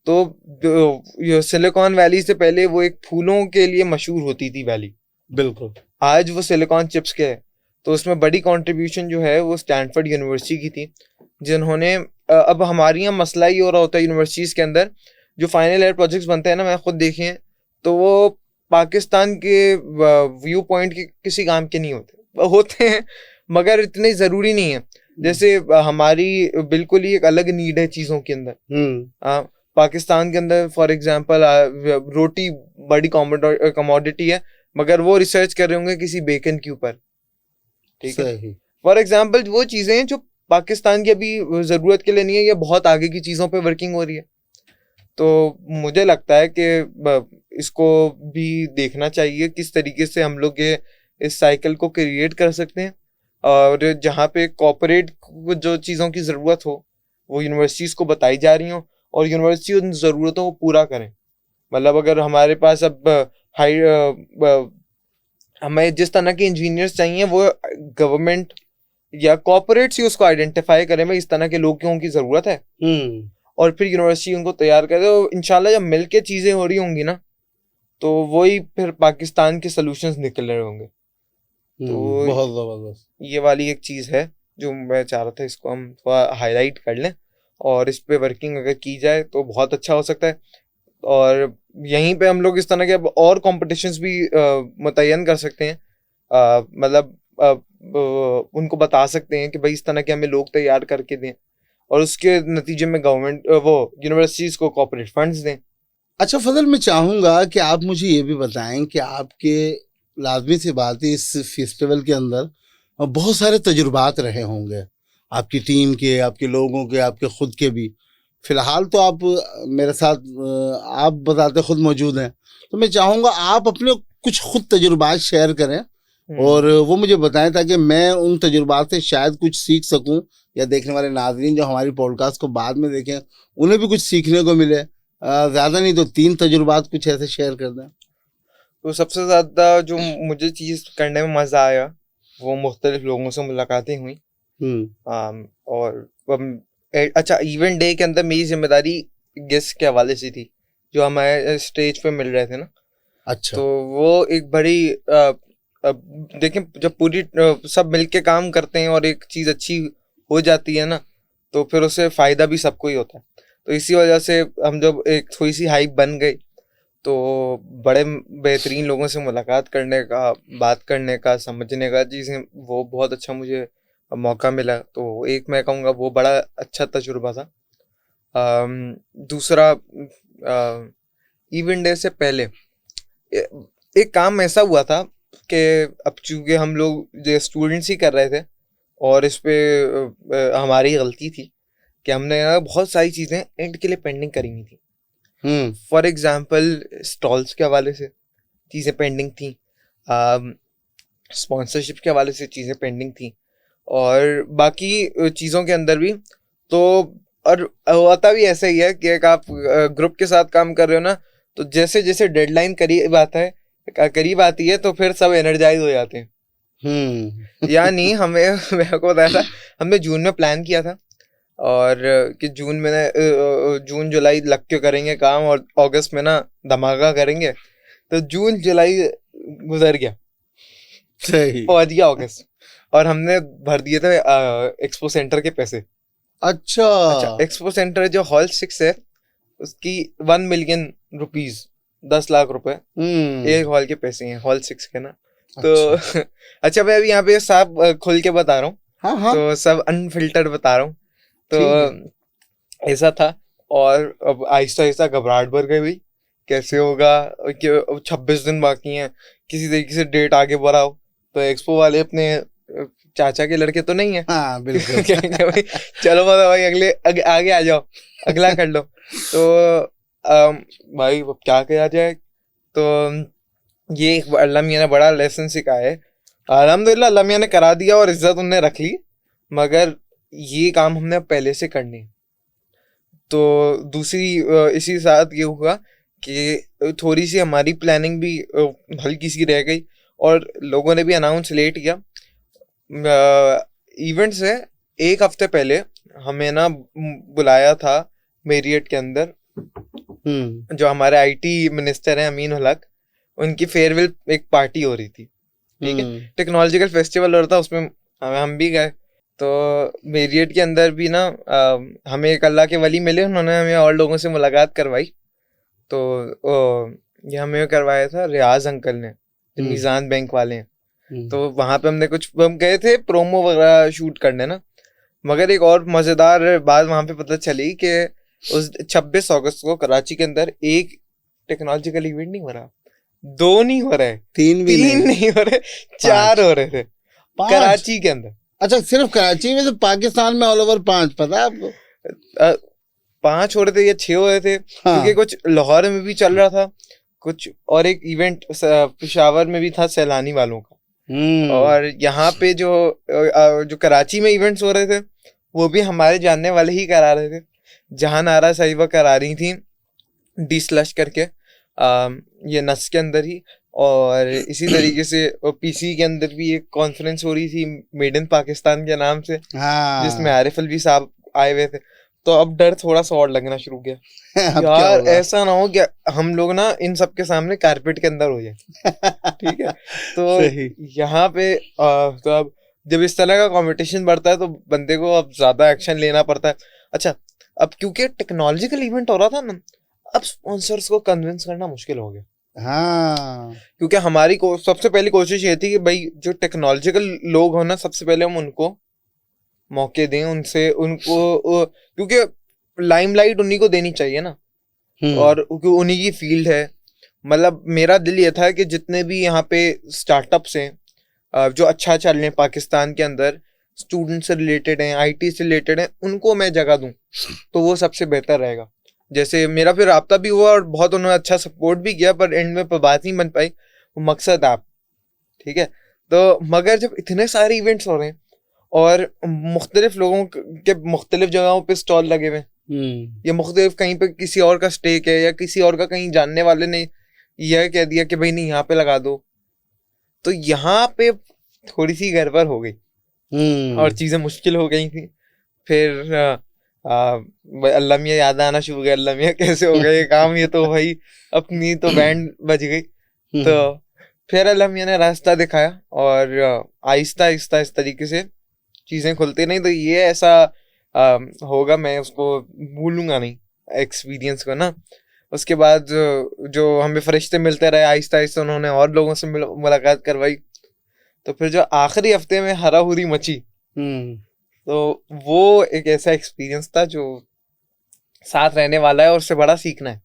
तो सिलिकॉन वैली से पहले वो एक फूलों के लिए मशहूर होती थी वैली। बिल्कुल। आज वो सिलिकॉन चिप्स के है। तो उसमें बड़ी कंट्रीब्यूशन जो है वो स्टैनफोर्ड यूनिवर्सिटी की थी, जिन्होंने अब हमारे यहाँ मसला ही हो रहा होता है यूनिवर्सिटीज़ के अंदर, जो फाइनल ईयर प्रोजेक्ट्स बनते हैं ना, मैं खुद देखे हैं, तो वो पाकिस्तान के व्यू पॉइंट के किसी काम के नहीं होते, होते हैं मगर इतने ज़रूरी नहीं है। जैसे हमारी बिल्कुल ही एक अलग नीड है चीज़ों के अंदर। पाकिस्तान के अंदर फॉर एग्जांपल रोटी बड़ी कमोडिटी है, मगर वो रिसर्च कर रहे होंगे किसी बेकन के ऊपर, ठीक है। फॉर एग्जांपल वो चीज़ें हैं जो पाकिस्तान की अभी ज़रूरत के लिए नहीं है, ये बहुत आगे की चीज़ों पे वर्किंग हो रही है। तो मुझे लगता है कि इसको भी देखना चाहिए किस तरीके से हम लोग ये इस साइकिल को क्रिएट कर सकते हैं, और जहाँ पे कॉर्पोरेट को जो चीज़ों की ज़रूरत हो वो यूनिवर्सिटीज़ को बताई जा रही हो, और यूनिवर्सिटी उन ज़रूरतों को पूरा करें। मतलब अगर हमारे पास अब हमें जिस तरह के इंजीनियर्स चाहिए, वो गवर्नमेंट या कॉर्पोरेट्स ही उसको आइडेंटिफाई करें, भाई इस तरह के लोगों की ज़रूरत है, और फिर यूनिवर्सिटी उनको तैयार करे। तो इंशाल्लाह जब मिल के चीज़ें हो रही होंगी ना, तो वही फिर पाकिस्तान के सलूशंस निकल रहे होंगे। तो बहुत ज़बरदस्त ये वाली एक चीज़ है जो मैं चाह रहा था, इसको हम थोड़ा हाईलाइट कर लें, और इस पे वर्किंग अगर की जाए तो बहुत अच्छा हो सकता है। और यहीं पे हम लोग इस तरह के और कॉम्पिटिशन्स भी मुतय्यन कर सकते हैं, मतलब उनको बता सकते हैं कि भाई इस तरह के हमें लोग तैयार करके दें, और उसके नतीजे में गवर्नमेंट वो यूनिवर्सिटीज़ को कॉर्पोरेट फंड्स दें। अच्छा फजल, मैं चाहूँगा कि आप मुझे ये भी बताएं कि आपके, लाजमी सी बात है, इस फेस्टिवल के अंदर बहुत सारे तजुर्बात रहे होंगे, आपकी टीम के, आपके लोगों के, आपके खुद के भी। फिलहाल तो आप मेरे साथ, आप बताते खुद मौजूद हैं, तो मैं चाहूँगा आप अपने कुछ खुद तजुर्बात शेयर करें और वो मुझे बताएं, ताकि मैं उन तजुर्बात से शायद कुछ सीख सकूं, या देखने वाले नाजरीन जो हमारी पॉडकास्ट को बाद में देखें उन्हें भी कुछ सीखने को मिले। ज़्यादा नहीं तो 3 तजुर्बात कुछ ऐसे शेयर कर दें। तो सबसे ज़्यादा जो मुझे चीज़ करने में मज़ा आया वो मुख्तलिफ लोगों से मुलाकातें हुई। और अच्छा, इवेंट डे के अंदर मेरी जिम्मेदारी गेस्ट के हवाले से थी, जो हमारे स्टेज पे मिल रहे थे ना। अच्छा। तो वो एक बड़ी देखें, जब पूरी सब मिलके काम करते हैं और एक चीज़ अच्छी हो जाती है ना, तो फिर उससे फ़ायदा भी सबको ही होता है। तो इसी वजह से हम जब एक थोड़ी सी हाइप बन गई, तो बड़े बेहतरीन लोगों से मुलाकात करने का, बात करने का, समझने का चीज़ें, वो बहुत अच्छा मुझे मौका मिला। तो एक मैं कहूँगा वो बड़ा अच्छा तजुर्बा था। दूसरा, इवेंट डे से पहले एक काम ऐसा हुआ था कि अब चूँकि हम लोग जो स्टूडेंट्स ही कर रहे थे, और इस पे हमारी गलती थी कि हमने बहुत सारी चीज़ें एंड के लिए पेंडिंग करी हुई थी। फॉर एग्जांपल स्टॉल्स के हवाले से चीज़ें पेंडिंग थी, स्पॉन्सरशिप के हवाले से चीज़ें पेंडिंग थी, और बाकी चीज़ों के अंदर भी। तो और होता भी ऐसा ही है कि एक आप ग्रुप के साथ काम कर रहे हो ना, तो जैसे जैसे डेडलाइन करीब आती है तो फिर सब एनर्जाइज हो जाते हैं। यानी हमें मेरे को बताया था, हमने जून में प्लान किया था, और कि जून में जून जुलाई लग के करेंगे काम, और अगस्त में ना धमाका करेंगे। तो जून जुलाई गुजर गया, सही पहुंच गया अगस्त, और हमने भर दिए थे एक्सपो सेंटर के पैसे। अच्छा, एक्सपो सेंटर जो हॉल 6 है उसकी 1 मिलियन रुपीज, 10 लाख रुपए एक हॉल के पैसे हैं, हॉल 6 के ना। तो अच्छा मैं अभी यहाँ पे साफ खुल के बता रहा हूँ। हाँ। तो सब अनफिल्टर्ड बता रहा हूँ। तो ऐसा था, और अब आहिस्ता आहिस्ता घबराहट भर गई भाई, कैसे होगा कि 26 दिन बाकी हैं, किसी तरीके से डेट आगे बढ़ाओ। तो एक्सपो वाले अपने चाचा के लड़के तो नहीं है, हाँ बिल्कुल भाई चलो मतलब भाई आगे आ जाओ, अगला कर लो। तो भाई क्या किया जाए, तो ये एक अल्लाह मियाँ ने बड़ा लेसन सिखाया है। अल्हम्दुलिल्लाह अल्लाह मियाँ ने करा दिया और इज्जत उन्हें रख ली, मगर ये काम हमने अब पहले से करनी है। तो दूसरी इसी साथ ये हुआ कि थोड़ी सी हमारी प्लानिंग भी हल्की सी रह गई, और लोगों ने भी अनाउंस लेट किया। इवेंट से एक हफ्ते पहले हमें ना बुलाया था मेरियट के अंदर, जो हमारे आईटी मिनिस्टर हैं अमीन उल हक, उनकी फेयरवेल एक पार्टी हो रही थी, ठीक है, टेक्नोलॉजिकल फेस्टिवल हो रहा था, उसमें हम भी गए। तो मेरियट के अंदर भी ना हमें एक अल्लाह के वली मिले, उन्होंने हमें और लोगों से मुलाकात करवाई। तो ये हमें करवाया था रियाज अंकल ने, जो मीज़ान बैंक वाले हैं। तो वहाँ पे हम गए थे प्रोमो वगैरह शूट करने ना, मगर एक और मज़ेदार बात वहाँ पे पता चली कि उस 26 अगस्त को कराची के अंदर एक टेक्नोलॉजिकल इवेंट नहीं हो रहा, 2 नहीं हो रहे, 3 नहीं हो रहे, 4 हो रहे थे कराची के अंदर। अच्छा, सिर्फ कराची में? तो पाकिस्तान में ऑल ओवर 5, पता है आपको? 5 हो रहे थे या 6 हो रहे थे, क्योंकि कुछ लाहौर में भी चल रहा था कुछ, और एक इवेंट पेशावर में भी था सैलानी वालों का। और यहाँ पे जो कराची में इवेंट्स हो रहे थे वो भी हमारे जानने वाले ही करा रहे थे। जहां नारा साहिबा करा रही थी डी स्लश करके, ये नस के अंदर ही। और इसी तरीके से पीसी के अंदर भी एक कॉन्फ्रेंस हो रही थी मेड इन पाकिस्तान के नाम से, जिसमें आरिफ अलवी साहब आए हुए थे। तो अब डर थोड़ा सा और लगना शुरू किया यार, ऐसा ना हो कि हम लोग ना इन सब के सामने कारपेट के अंदर हो जाए। ठीक है, तो यहाँ पे तो अब जब इस तरह का कंपटीशन बढ़ता है तो बंदे को अब ज्यादा एक्शन लेना पड़ता है। अच्छा, अब क्योंकि टेक्नोलॉजिकल इवेंट हो रहा था ना, अब स्पॉन्सर्स को कन्विंस करना मुश्किल हो गया। क्योंकि हमारी सबसे पहली कोशिश ये थी कि भाई जो टेक्नोलॉजिकल लोग हो ना, सबसे पहले हम उनको मौके दें, उनसे उनको, क्योंकि लाइमलाइट उन्हीं को देनी चाहिए ना, और उन्हीं की फील्ड है। मतलब मेरा दिल ये था कि जितने भी यहाँ पे स्टार्टअप्स हैं जो अच्छा चल रहे हैं पाकिस्तान के अंदर, स्टूडेंट से रिलेटेड हैं, आईटी से रिलेटेड हैं, उनको मैं जगह दूं तो वो सबसे बेहतर रहेगा। जैसे मेरा फिर राब्ता भी हुआ और बहुत उन्होंने अच्छा सपोर्ट भी किया, पर एंड में बात नहीं बन पाई, वो मकसद आप, ठीक है। तो मगर जब इतने सारे इवेंट्स हो रहे हैं और मुख्तलिफ लोगों के मुख्तलिफ जगहों पे स्टॉल लगे हुए हैं, या मुख्तलिफ कहीं पे किसी और का स्टेक है, या किसी और का कहीं जानने वाले ने यह कह दिया कि भाई नहीं यहाँ पे लगा दो, तो यहाँ पे थोड़ी सी गड़बड़ हो गई और चीजें मुश्किल हो गई थी। फिर अल्लाह मियाँ याद आना शुरू हो गया, अल्लाह मियाँ कैसे हो गया ये काम, ये तो भाई अपनी तो बैंड बज गई। तो फिर अल्लाह मियाँ ने रास्ता दिखाया और आहिस्ता आहिस्ता इस तरीके से चीजें खुलती नहीं। तो ये ऐसा होगा, मैं उसको भूलूंगा नहीं एक्सपीरियंस को ना। उसके बाद जो हमें फरिश्ते मिलते रहे, आहिस्ता आहिस्ता उन्होंने और लोगों से मुलाकात करवाई। तो फिर जो आखिरी हफ्ते में हरा हुरी मची, तो वो एक ऐसा एक्सपीरियंस था जो साथ रहने वाला है और उससे बड़ा सीखना है।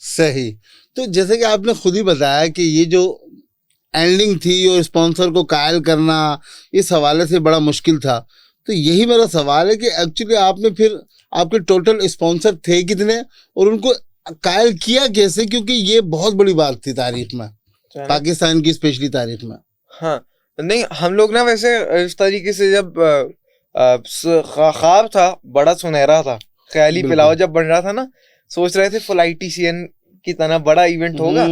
सही। तो जैसे कि आपने खुद ही बताया कि ये जो एंडिंग थी और स्पॉन्सर को कायल करना, इस हवाले से बड़ा मुश्किल था। तो यही मेरा सवाल है कि एक्चुअली आपने फिर, आपके टोटल स्पॉन्सर थे कितने और उनको कायल किया कैसे? क्योंकि ये बहुत बड़ी बात थी तारीख में, पाकिस्तान की स्पेशली तारीख में। हाँ, नहीं हम लोग ना वैसे इस तरीके से जब ख्वाब था बड़ा सुनहरा था, ख्याली पिलाओ जब बन रहा था ना, सोच रहे थे फुल ITCN की तरह बड़ा इवेंट होगा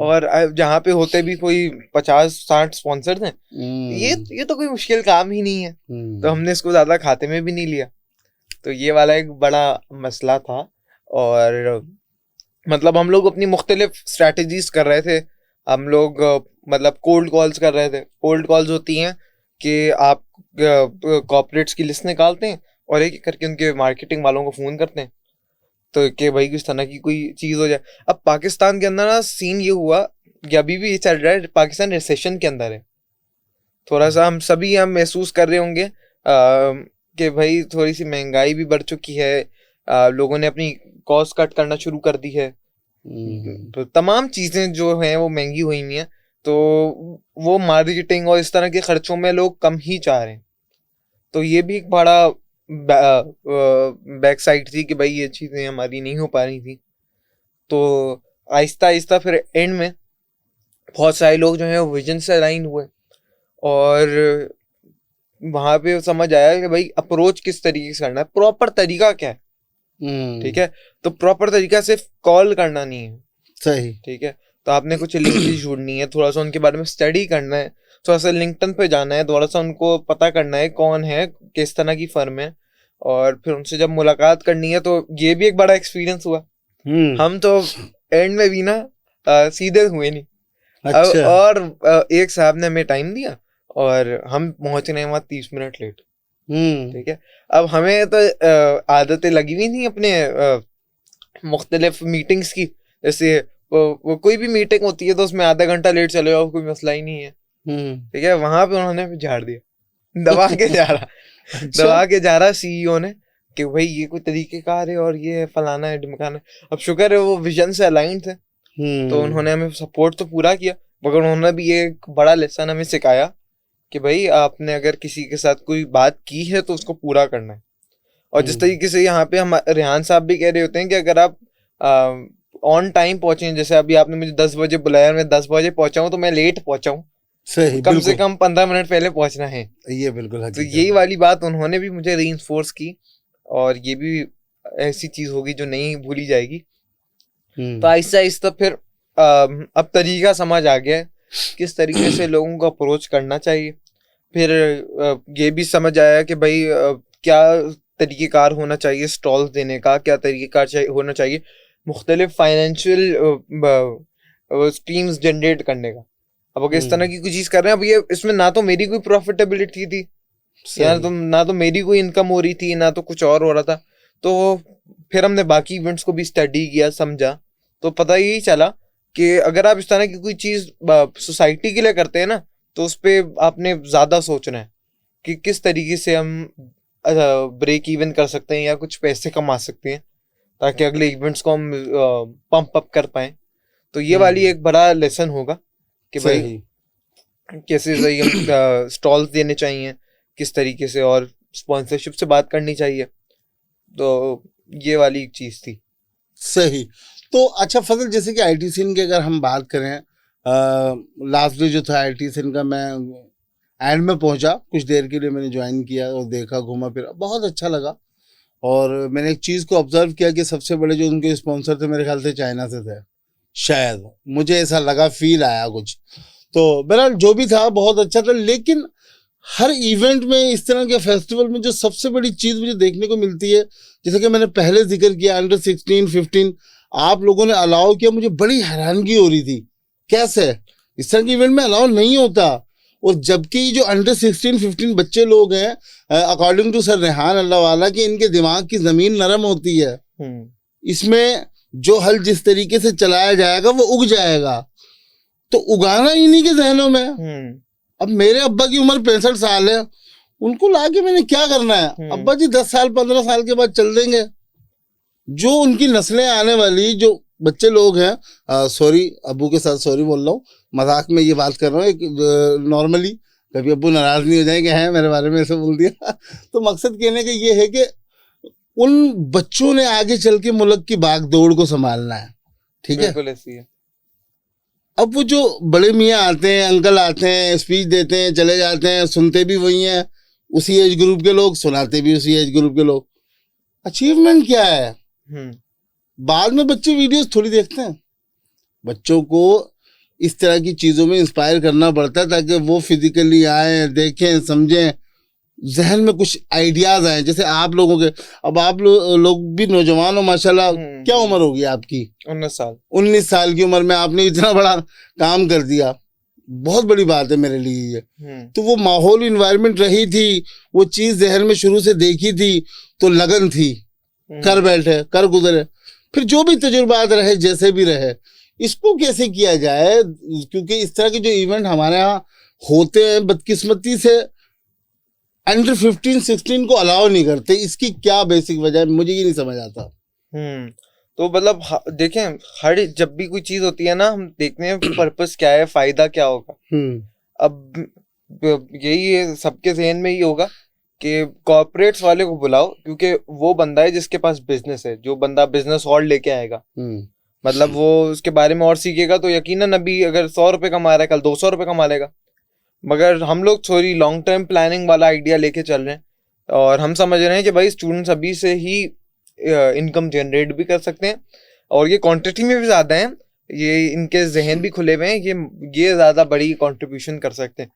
और जहाँ पे होते भी कोई 50-60 स्पॉन्सर थे। ये तो कोई मुश्किल काम ही नहीं है, तो हमने इसको ज्यादा खाते में भी नहीं लिया। तो ये वाला एक बड़ा मसला था। और मतलब हम लोग अपनी मुख्तलिफ स्ट्रैटेजीज कर रहे थे। हम लोग मतलब कोल्ड कॉल्स कर रहे थे। कोल्ड कॉल्स होती हैं कि आप कॉर्पोरेट्स की लिस्ट निकालते हैं और एक एक करके उनके मार्केटिंग वालों को फ़ोन करते हैं, तो कि भाई किस तरह की कोई चीज़ हो जाए। अब पाकिस्तान के अंदर ना सीन ये हुआ कि अभी भी ये चल रहा है, पाकिस्तान रिसेशन के अंदर है। थोड़ा सा हम महसूस कर रहे होंगे कि भाई थोड़ी सी महंगाई भी बढ़ चुकी है, लोगों ने अपनी कॉस्ट कट करना शुरू कर दी है, तो तमाम चीज़ें जो हैं वो महंगी हुई हैं। तो वो मार्केटिंग और इस तरह के खर्चों में लोग कम ही चाह रहे हैं। तो ये भी एक बड़ा बैक साइड थी कि भाई ये चीज़ें हमारी नहीं हो पा रही थी। तो आहिस्ता आहिस्ता फिर एंड में बहुत सारे लोग जो हैं वो विजन से अलाइन हुए, और वहां पे समझ आया कि भाई अप्रोच किस तरीके से करना है, प्रॉपर तरीका क्या है। ठीक है, तो प्रॉपर तरीका सिर्फ कॉल करना नहीं है। सही। ठीक है, तो आपने कुछ लिंक्स ढूंढनी है, थोड़ा सा उनके बारे में स्टडी करना है, थोड़ा सा लिंक्डइन पे जाना है, थोड़ा सा उनको पता करना है कौन है, किस तरह की फर्म है, और फिर उनसे जब मुलाकात करनी है, तो ये भी एक बड़ा एक्सपीरियंस हुआ। हम तो एंड में भी ना सीधे हुए नहीं। अच्छा। और एक साहब ने हमें टाइम दिया और हम पहुंचने वहां 30 मिनट लेट। ठीक है, अब हमें तो आदतें लगी हुई थी अपने मुख्तलिफ मीटिंग्स की, जैसे वो कोई भी मीटिंग होती है तो उसमें आधा घंटा लेट चले जाओ, कोई मसला ही नहीं है। ठीक है, वहां पे उन्होंने झाड़ दिया, दबा के जा रहा अच्छा। दबा के जा रहा सीईओ ने कि भाई ये कोई तरीकेकार है और ये फलाना है ढिमकाना है। अब शुक्र है वो विजन से अलाइन थे, तो उन्होंने हमें सपोर्ट तो पूरा किया, मगर उन्होंने भी एक बड़ा लेसन हमें सिखाया कि भाई आपने अगर किसी के साथ कोई बात की है तो उसको पूरा करना है। और जिस तरीके से यहाँ पे हम रेहान साहब भी कह रहे होते हैं कि अगर आप ऑन टाइम पहुंचे, जैसे अभी आपने मुझे 10 बजे बुलाया, मैं 10 बजे पहुंचा हूँ, तो मैं लेट पहुंचा हूँ, सही, कम से कम 15 मिनट पहले पहुंचना है। ये बिल्कुल तो यही वाली बात उन्होंने भी मुझे रीइंफोर्स की, और ये भी ऐसी चीज होगी जो नहीं भूली जाएगी। तो आहिस्ता आहिस्ता फिर अब तरीका समझ आ गया है किस तरीके से लोगों को अप्रोच करना चाहिए। फिर ये भी समझ आया कि भाई क्या तरीकेकार होना चाहिए स्टॉल्स देने का, क्या तरीकेकार होना चाहिए मुख्तलिफ फाइनेंशियल स्ट्रीम्स जनरेट करने का। अब अगर इस तरह की कोई चीज कर रहे हैं, अब ये इसमें ना तो मेरी कोई प्रॉफिटेबिलिटी थी, ना तो मेरी कोई इनकम हो रही थी, ना तो कुछ और हो रहा था। तो फिर हमने बाकी इवेंट्स को भी स्टडी किया, समझा, तो पता यही चला कि अगर आप इस तरह की कोई चीज सोसाइटी के लिए करते हैं ना, तो उस पर आपने ज्यादा सोचना है कि किस तरीके से हम ब्रेक इवन कर सकते हैं या कुछ पैसे कमा सकते हैं, ताकि अगले इवेंट्स को हम पंप अप कर पाए। तो ये वाली एक बड़ा लेसन होगा कि भाई कैसे सही हम स्टॉल्स देने चाहिए, किस तरीके से, और स्पॉन्सरशिप से बात करनी चाहिए। तो ये वाली एक चीज थी। सही। तो अच्छा फजल, जैसे कि आईटी सीन की अगर हम बात करें, लास्ट डे जो था आईटी सीन का, मैं एंड में पहुंचा, कुछ देर के लिए मैंने ज्वाइन किया और देखा, घूमा फिरा, बहुत अच्छा लगा। और मैंने एक चीज़ को ऑब्जर्व किया कि सबसे बड़े जो उनके स्पॉन्सर थे मेरे ख्याल से चाइना से थे, शायद, मुझे ऐसा लगा, फील आया कुछ। तो बहरहाल जो भी था बहुत अच्छा था। लेकिन हर इवेंट में, इस तरह के फेस्टिवल में, जो सबसे बड़ी चीज़ मुझे देखने को मिलती है, जैसे कि मैंने पहले जिक्र किया, अंडर 16, 15 आप लोगों ने अलाउ किया, मुझे बड़ी हैरानगी हो रही थी, कैसे इस तरह के इवेंट में अलाउ नहीं होता। और जबकि जो अंडर 16, 15 बच्चे लोग हैं, अकॉर्डिंग टू सर रेहान अल्लाह वाला, कि इनके दिमाग की जमीन नरम होती है, इसमें जो हल जिस तरीके से चलाया जाएगा वो उग जाएगा। तो उगाना इन्हीं के जहनों में। अब मेरे अब्बा की उम्र 65 साल है, उनको लाके मैंने क्या करना है? अब्बा जी 10 साल 15 साल के बाद चल देंगे। जो उनकी नस्लें आने वाली जो बच्चे लोग हैं, सॉरी अब्बू के साथ सॉरी बोल रहा हूँ, मजाक में ये बात कर रहा हूँ, एक नॉर्मली, कभी अब्बू नाराज नहीं हो जाएंगे हैं मेरे बारे में ऐसे बोल दिया। तो मकसद कहने का ये है कि उन बच्चों ने आगे चल के मुल्क की भागदौड़ को संभालना है। ठीक है, बिल्कुल ऐसी है। अब वो जो बड़े मियाँ आते हैं, अंकल आते हैं, स्पीच देते हैं, चले जाते हैं, सुनते भी वही हैं, उसी एज ग्रुप के लोग, सुनाते भी उसी एज ग्रुप के लोग। अचीवमेंट क्या है? बाद में बच्चे वीडियोस थोड़ी देखते हैं। बच्चों को इस तरह की चीज़ों में इंस्पायर करना पड़ता है ताकि वो फिजिकली आए, देखें, समझें, जहन में कुछ आइडियाज आए। जैसे आप लोगों के, अब आप लोग भी नौजवान हो माशाल्लाह, क्या उम्र होगी आपकी? 19 साल। 19 साल की उम्र में आपने इतना बड़ा काम कर दिया, बहुत बड़ी बात है मेरे लिए ये। तो वो माहौल, इन्वायरमेंट रही थी, वो चीज़ जहन में शुरू से देखी थी, तो लगन थी, कर बैठे, कर गुजरे। फिर जो भी तजुर्बात रहे, जैसे भी रहे, इसको कैसे किया जाए? क्योंकि इस तरह के जो इवेंट हमारे यहाँ होते हैं, बदकिस्मती से अंडर 15, 16 को अलाउ नहीं करते। इसकी क्या बेसिक वजह है, मुझे ये नहीं समझ आता। तो मतलब देखें, हर जब भी कोई चीज होती है ना, हम देखते हैं पर्पस क्या है, फायदा क्या होगा। अब यही सबके ज़हन में ही होगा कि कॉर्पोरेट्स वाले को बुलाओ, क्योंकि वो बंदा है जिसके पास बिजनेस है, जो बंदा बिजनेस हॉल लेके आएगा, मतलब वो उसके बारे में और सीखेगा तो यकीनन अभी अगर 100 रुपये कमा रहा है कल 200 रुपये कमा लेगा। मगर हम लोग थोड़ी लॉन्ग टर्म प्लानिंग वाला आइडिया लेके चल रहे हैं और हम समझ रहे हैं कि भाई स्टूडेंट्स अभी से ही इनकम जनरेट भी कर सकते हैं और ये क्वांटिटी में भी ज़्यादा है, ये इनके जहन भी खुले हुए हैं, ये ज़्यादा बड़ी कंट्रीब्यूशन कर सकते हैं।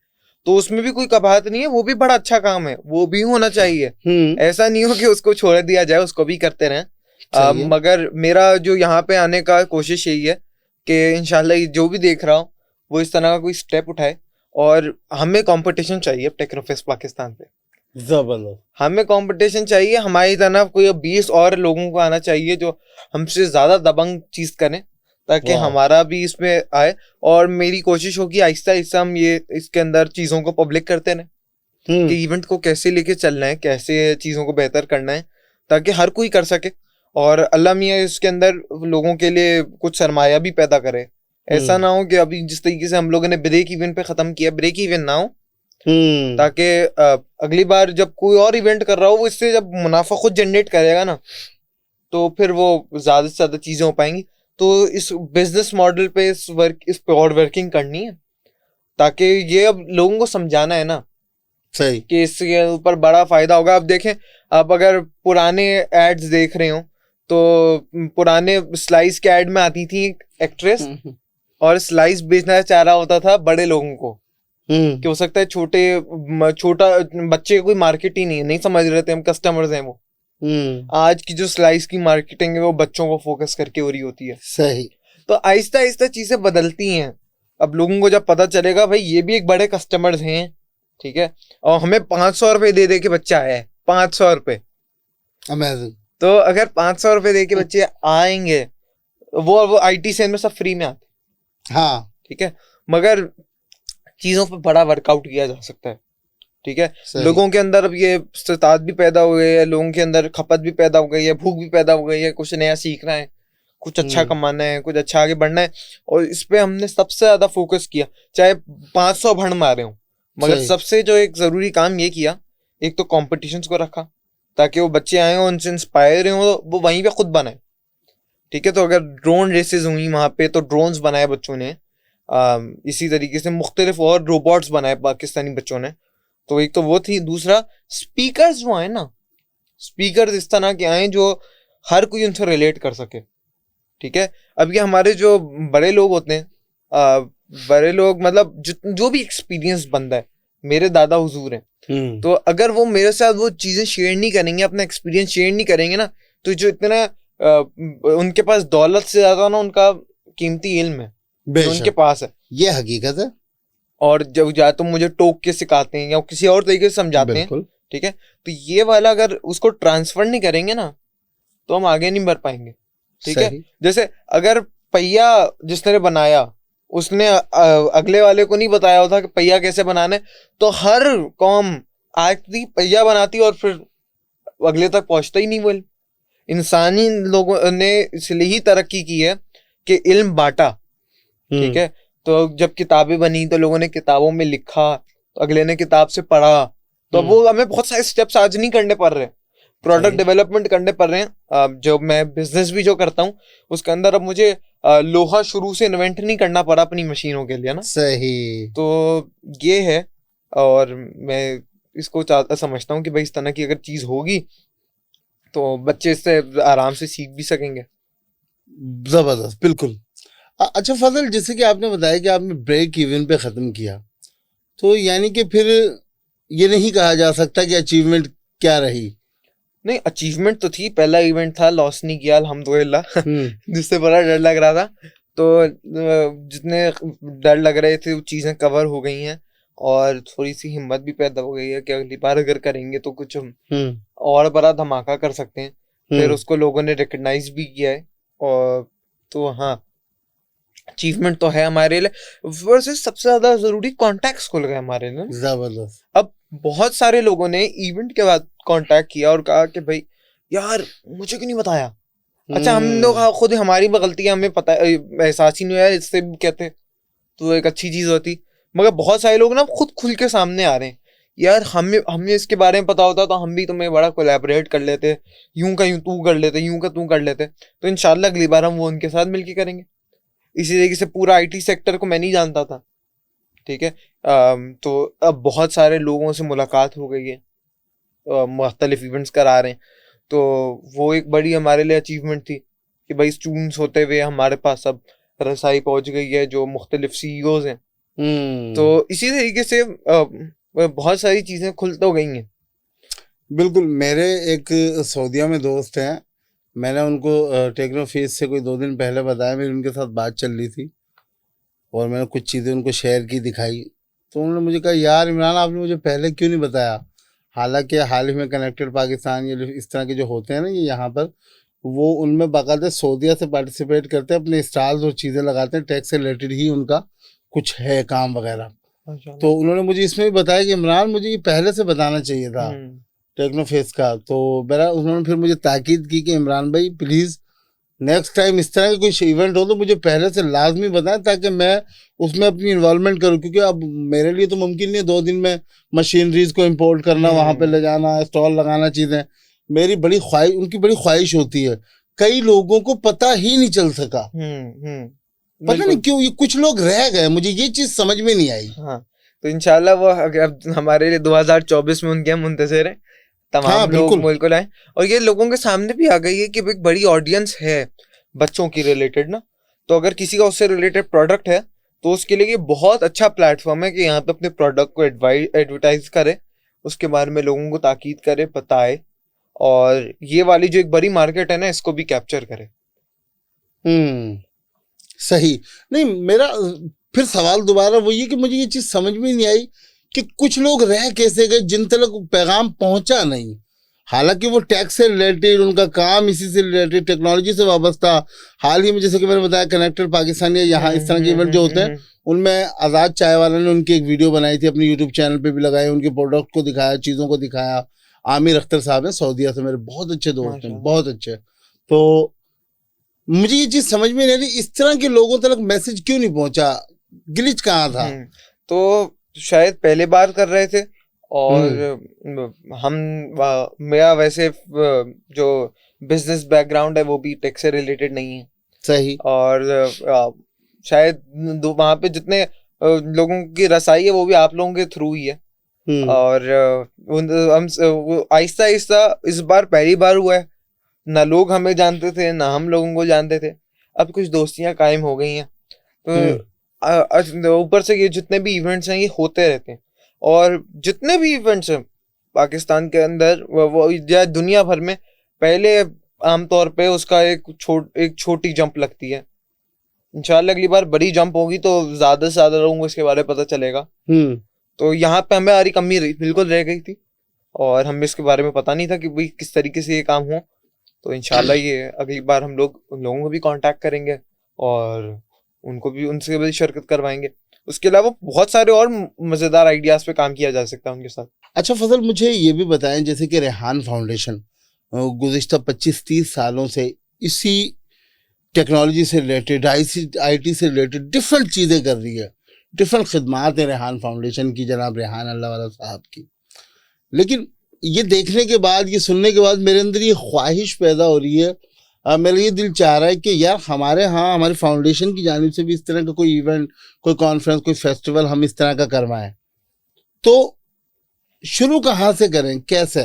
तो उसमें भी कोई कबाहत नहीं है, वो भी बड़ा अच्छा काम है, वो भी होना चाहिए। ऐसा नहीं हो कि उसको छोड़ दिया जाए, उसको भी करते रहें। मगर मेरा जो यहाँ पे आने का कोशिश यही है कि इंशाल्लाह जो भी देख रहा हो वो इस तरह का कोई स्टेप उठाए और हमें कंपटीशन चाहिए टेक्नोफेस्ट पाकिस्तान पे। जबरदस्त, हमें कंपटीशन चाहिए, हमारी तरह कोई 20 और लोगों को आना चाहिए जो हमसे ज्यादा दबंग चीज करें ताकि हमारा भी इसमें आए। और मेरी कोशिश होगी आहिस्ता आहिस्ता हम ये इसके अंदर चीजों को पब्लिक करते रहें कि इवेंट को कैसे लेके चलना है, कैसे चीजों को बेहतर करना है ताकि हर कोई कर सके और अल्लाह मियाँ इसके अंदर लोगों के लिए कुछ सरमाया भी पैदा करे। ऐसा ना हो कि अभी जिस तरीके से हम लोगों ने ब्रेक इवेंट पे खत्म किया, ब्रेक इवेंट ना हो, ताकि अगली बार जब कोई और इवेंट कर रहा हो वो इससे जब मुनाफा खुद जनरेट करेगा ना तो फिर वो ज्यादा से ज्यादा चीजें हो पाएंगी। तो इस बिजनेस मॉडल पे इस पे और वर्किंग करनी है ताकि ये अब लोगों को समझाना है ना सही कि इसके ऊपर बड़ा फायदा होगा। अब देखें, आप अगर पुराने एड्स देख रहे हो तो पुराने स्लाइस के एड में आती थी एक्ट्रेस और स्लाइस बेचना चाह रहा होता था बड़े लोगों को कि हो सकता है छोटा बच्चे कोई मार्केट ही नहीं समझ रहे थे हम कस्टमर्स हैं वो। आज की जो स्लाइस की मार्केटिंग है वो बच्चों को फोकस करके हो रही होती है। सही। तो आहिस्ता आहिस्ता चीजें बदलती हैं। अब लोगों को जब पता चलेगा भाई ये भी एक बड़े कस्टमर्स हैं, ठीक है, और हमें 500 रुपए दे के बच्चा आया है, 500 रुपए, अमेजिंग। तो अगर 500 रुपए दे के बच्चे आएंगे वो IT सेल में सब फ्री में आते, हाँ ठीक है, मगर चीजों पे बड़ा वर्कआउट किया जा सकता है, ठीक है। लोगों के अंदर अब ये इस्तात भी पैदा हो गई है, लोगों के अंदर खपत भी पैदा हो गई है, भूख भी पैदा हो गई है, कुछ नया सीखना है, कुछ अच्छा कमाना है, कुछ अच्छा आगे बढ़ना है और इस पे हमने सबसे ज्यादा फोकस किया। चाहे 500 भण मारे हो मगर सबसे जो एक जरूरी काम ये किया, एक तो कॉम्पिटिशन्स को रखा ताकि वो बच्चे आए हो उनसे इंस्पायर हो, वो वहीं पे खुद बनाए, ठीक है। तो अगर ड्रोन रेसेस हुई वहां पे तो ड्रोन्स बनाए बच्चों ने, इसी तरीके से मुख्तलिफ और रोबोट्स बनाए पाकिस्तानी बच्चों ने। तो एक तो वो थी, दूसरा स्पीकर्स जो आए ना, स्पीकर्स इस तरह के आए जो हर कोई उनसे रिलेट कर सके, ठीक है। अब ये हमारे जो बड़े लोग होते हैं, बड़े लोग मतलब जो भी एक्सपीरियंस बंदा है, मेरे दादा हुजूर हैं, तो अगर वो मेरे साथ वो चीजें शेयर नहीं करेंगे, अपना एक्सपीरियंस शेयर नहीं करेंगे ना, तो जो इतना उनके पास दौलत से ज्यादा ना उनका कीमती इल्म है जो उनके पास है, ये हकीकत है। और जब या तो मुझे टोक के सिखाते हैं या किसी और तरीके से समझाते हैं, ठीक है। तो ये वाला अगर उसको ट्रांसफर नहीं करेंगे ना तो हम आगे नहीं बढ़ पाएंगे, ठीक है। जैसे अगर पहिया जिसने बनाया उसने अगले वाले को नहीं बताया होता कि पहिया कैसे बनाना है, तो हर कौम आती पहिया बनाती और फिर अगले तक पहुंचता ही नहीं। वो इंसानी लोगों ने इसलिए ही तरक्की की है कि इल्म बांटा, ठीक है। तो जब किताबें बनी तो लोगों ने किताबों में लिखा, तो अगले ने किताब से पढ़ा, तो वो हमें बहुत सारे स्टेप्स आज नहीं करने पड़ रहे, प्रोडक्ट डेवलपमेंट करने पड़ रहे हैं। जो मैं बिजनेस भी जो करता हूँ उसके अंदर अब मुझे लोहा शुरू से इन्वेंट नहीं करना पड़ा अपनी मशीनों के लिए ना। सही। तो ये है, और मैं इसको समझता हूँ कि भाई इस तरह की अगर चीज होगी तो बच्चे इससे आराम से सीख भी सकेंगे। जबरदस्त, बिल्कुल। अच्छा फजल, जैसे कि आपने बताया कि आपने ब्रेक इवन पे ख़त्म किया, तो यानी कि फिर ये नहीं कहा जा सकता कि अचीवमेंट क्या रही? नहीं, अचीवमेंट तो थी, पहला इवेंट था, लॉस नहीं किया अल्हम्दुलिल्लाह जिससे बड़ा डर लग रहा था। तो जितने डर लग रहे थे वो चीज़ें कवर हो गई हैं और थोड़ी सी हिम्मत भी पैदा हो गई है कि अगली बार अगर करेंगे तो कुछ और बड़ा धमाका कर सकते हैं। फिर उसको लोगों ने रिकग्नाइज भी किया है, और तो हाँ अचीवमेंट तो है हमारे लिए। वैसे सबसे ज्यादा जरूरी कॉन्टैक्ट्स खुल गए हमारे लिए। जबरदस्त। अब बहुत सारे लोगों ने इवेंट के बाद कांटेक्ट किया और कहा कि भाई यार मुझे क्यों नहीं बताया। अच्छा, हम लोग खुद हमारी गलती है, हमें पता एहसास ही नहीं हुआ, इससे भी कहते तो एक अच्छी चीज होती। मगर बहुत सारे लोग ना खुद खुल के सामने आ रहे हैं यार हमें इसके बारे में पता होता तो हम भी तुम्हें बड़ा कोलैबोरेट कर लेते, यूं का यूं तू कर लेते, यूं का तू कर लेते। तो इंशाल्लाह अगली बार हम वो उनके साथ मिलके करेंगे। इसी तरीके से पूरा आईटी सेक्टर को मैं नहीं जानता था, ठीक है। तो अब बहुत सारे लोगों से मुलाकात हो गई है, मुख्तलिफ इवेंट्स करा रहे हैं, तो वो एक बड़ी हमारे लिए अचीवमेंट थी कि भाई स्टूडेंट्स होते हुए हमारे पास अब रसाई पहुंच गई है जो मुख्तलिफ सीईओज हैं। तो इसी तरीके से बहुत सारी चीज़ें खुल तो गई हैं। बिल्कुल। मेरे एक सऊदीया में दोस्त हैं, मैंने उनको टेक्नोफेस से कोई 2 दिन पहले बताया, मेरी उनके साथ बात चल रही थी और मैंने कुछ चीज़ें उनको शेयर की, दिखाई। तो उन्होंने मुझे कहा यार इमरान आपने मुझे पहले क्यों नहीं बताया। हालांकि हाल ही में कनेक्टेड पाकिस्तान ये इस तरह के जो होते हैं ना ये यहाँ पर, वो उनमें बाकायदा सऊदीया से पार्टिसिपेट करते हैं, अपने स्टॉल्स और चीज़ें लगाते हैं, टैक्स से रिलेटेड ही उनका कुछ है काम वगैरह। तो उन्होंने मुझे इसमें भी बताया कि इमरान मुझे ये पहले से बताना चाहिए था टेक्नोफेस का। तो मेरा उन्होंने फिर मुझे ताकीद की कि इमरान भाई प्लीज़ नेक्स्ट टाइम इस तरह का कोई इवेंट हो तो मुझे पहले से लाजमी बताएं ताकि मैं उसमें अपनी इन्वॉल्वमेंट करूं, क्योंकि अब मेरे लिए तो मुमकिन नहीं है 2 दिन में मशीनरीज को इंपोर्ट करना, वहाँ पे ले जाना, स्टॉल लगाना, चीज़ें। मेरी बड़ी ख्वाहिश, उनकी बड़ी ख्वाहिश होती है। कई लोगों को पता ही नहीं चल सका, पता नहीं क्यों, ये कुछ लोग रह गए, मुझे ये चीज़ समझ में नहीं आई। हाँ, तो इंशाल्लाह वो अब हमारे लिए 2024 में उनके मुंतज़िर हैं, तमाम लोग मुल्क को लाए। और ये लोगों के सामने भी आ गई है कि एक बड़ी ऑडियंस है बच्चों की रिलेटेड ना, तो अगर किसी का उससे रिलेटेड प्रोडक्ट है तो उसके लिए ये बहुत अच्छा प्लेटफॉर्म है कि यहाँ पे अपने प्रोडक्ट को एडवर्टाइज करे, उसके बारे में लोगों को ताकीद करे, बताए, और ये वाली जो एक बड़ी मार्केट है ना इसको भी कैप्चर करे। सही। नहीं, मेरा फिर सवाल दोबारा वही है कि मुझे ये चीज़ समझ में नहीं आई कि कुछ लोग रह कैसे गए जिन तक पैगाम पहुंचा नहीं। हालांकि वो टैक्स से रिलेटेड, उनका काम इसी से रिलेटेड, टेक्नोलॉजी से वाबस्ता। हाल ही में जैसे कि मैंने बताया कनेक्टेड पाकिस्तान या यहाँ इस तरह के इवेंट जो होते हैं उनमें आज़ाद चाय वाला ने उनकी एक वीडियो बनाई थी, अपने यूट्यूब चैनल पे भी लगाई, उनके प्रोडक्ट को दिखाया, चीज़ों को दिखाया। आमिर अख्तर साहब हैं सऊदीया से, मेरे बहुत अच्छे दोस्त हैं, बहुत अच्छे। तो मुझे ये चीज़ समझ में नहीं आ रही इस तरह के लोगों तक मैसेज क्यों नहीं पहुंचा, ग्लिच कहाँ था। तो शायद पहले बार कर रहे थे, और हम मेरा वैसे जो बिजनेस बैकग्राउंड है वो भी टेक से रिलेटेड नहीं है। सही। और शायद वहाँ पे जितने लोगों की रसाई है वो भी आप लोगों के थ्रू ही है। और हम आहिस्ता आहिस्ता इस बार पहली बार हुआ है, ना लोग हमें जानते थे ना हम लोगों को जानते थे, अब कुछ दोस्तियां कायम हो गई हैं। तो ऊपर से ये जितने भी इवेंट्स हैं ये होते रहते हैं, और जितने भी इवेंट्स हैं पाकिस्तान के अंदर वो या दुनिया भर में, पहले आमतौर पे उसका एक छोटी जंप लगती है। इंशाल्लाह अगली बार बड़ी जंप होगी तो ज्यादा से ज्यादा लोगों को इसके बारे में पता चलेगा। तो यहाँ पे हमारी कमी बिल्कुल रह गई थी, और हमें इसके बारे में पता नहीं था कि भाई किस तरीके से ये काम हो। तो इंशाल्लाह ये अगली बार हम लोग उन लोगों को भी कांटेक्ट करेंगे और उनको भी, उनसे भी शिरकत करवाएंगे। उसके अलावा बहुत सारे और मज़ेदार आइडियाज़ पे काम किया जा सकता है उनके साथ। अच्छा फजल, मुझे ये भी बताएं, जैसे कि रेहान फाउंडेशन गुज़िश्ता 25-30 सालों से इसी टेक्नोलॉजी से रिलेटेड, IT से रिलेटेड डिफरेंट चीज़ें कर रही है, डिफरेंट खिदमात है रेहान फाउंडेशन की, जनाब रेहान अल्लाह वाला साहब की। लेकिन ये देखने के बाद, ये सुनने के बाद मेरे अंदर ये ख्वाहिश पैदा हो रही है, मेरा ये दिल चाह रहा है कि यार हमारे यहाँ, हमारी फाउंडेशन की जानिब से भी इस तरह का कोई इवेंट, कोई कॉन्फ्रेंस, कोई फेस्टिवल हम इस तरह का करवाएं। तो शुरू कहाँ से करें, कैसे?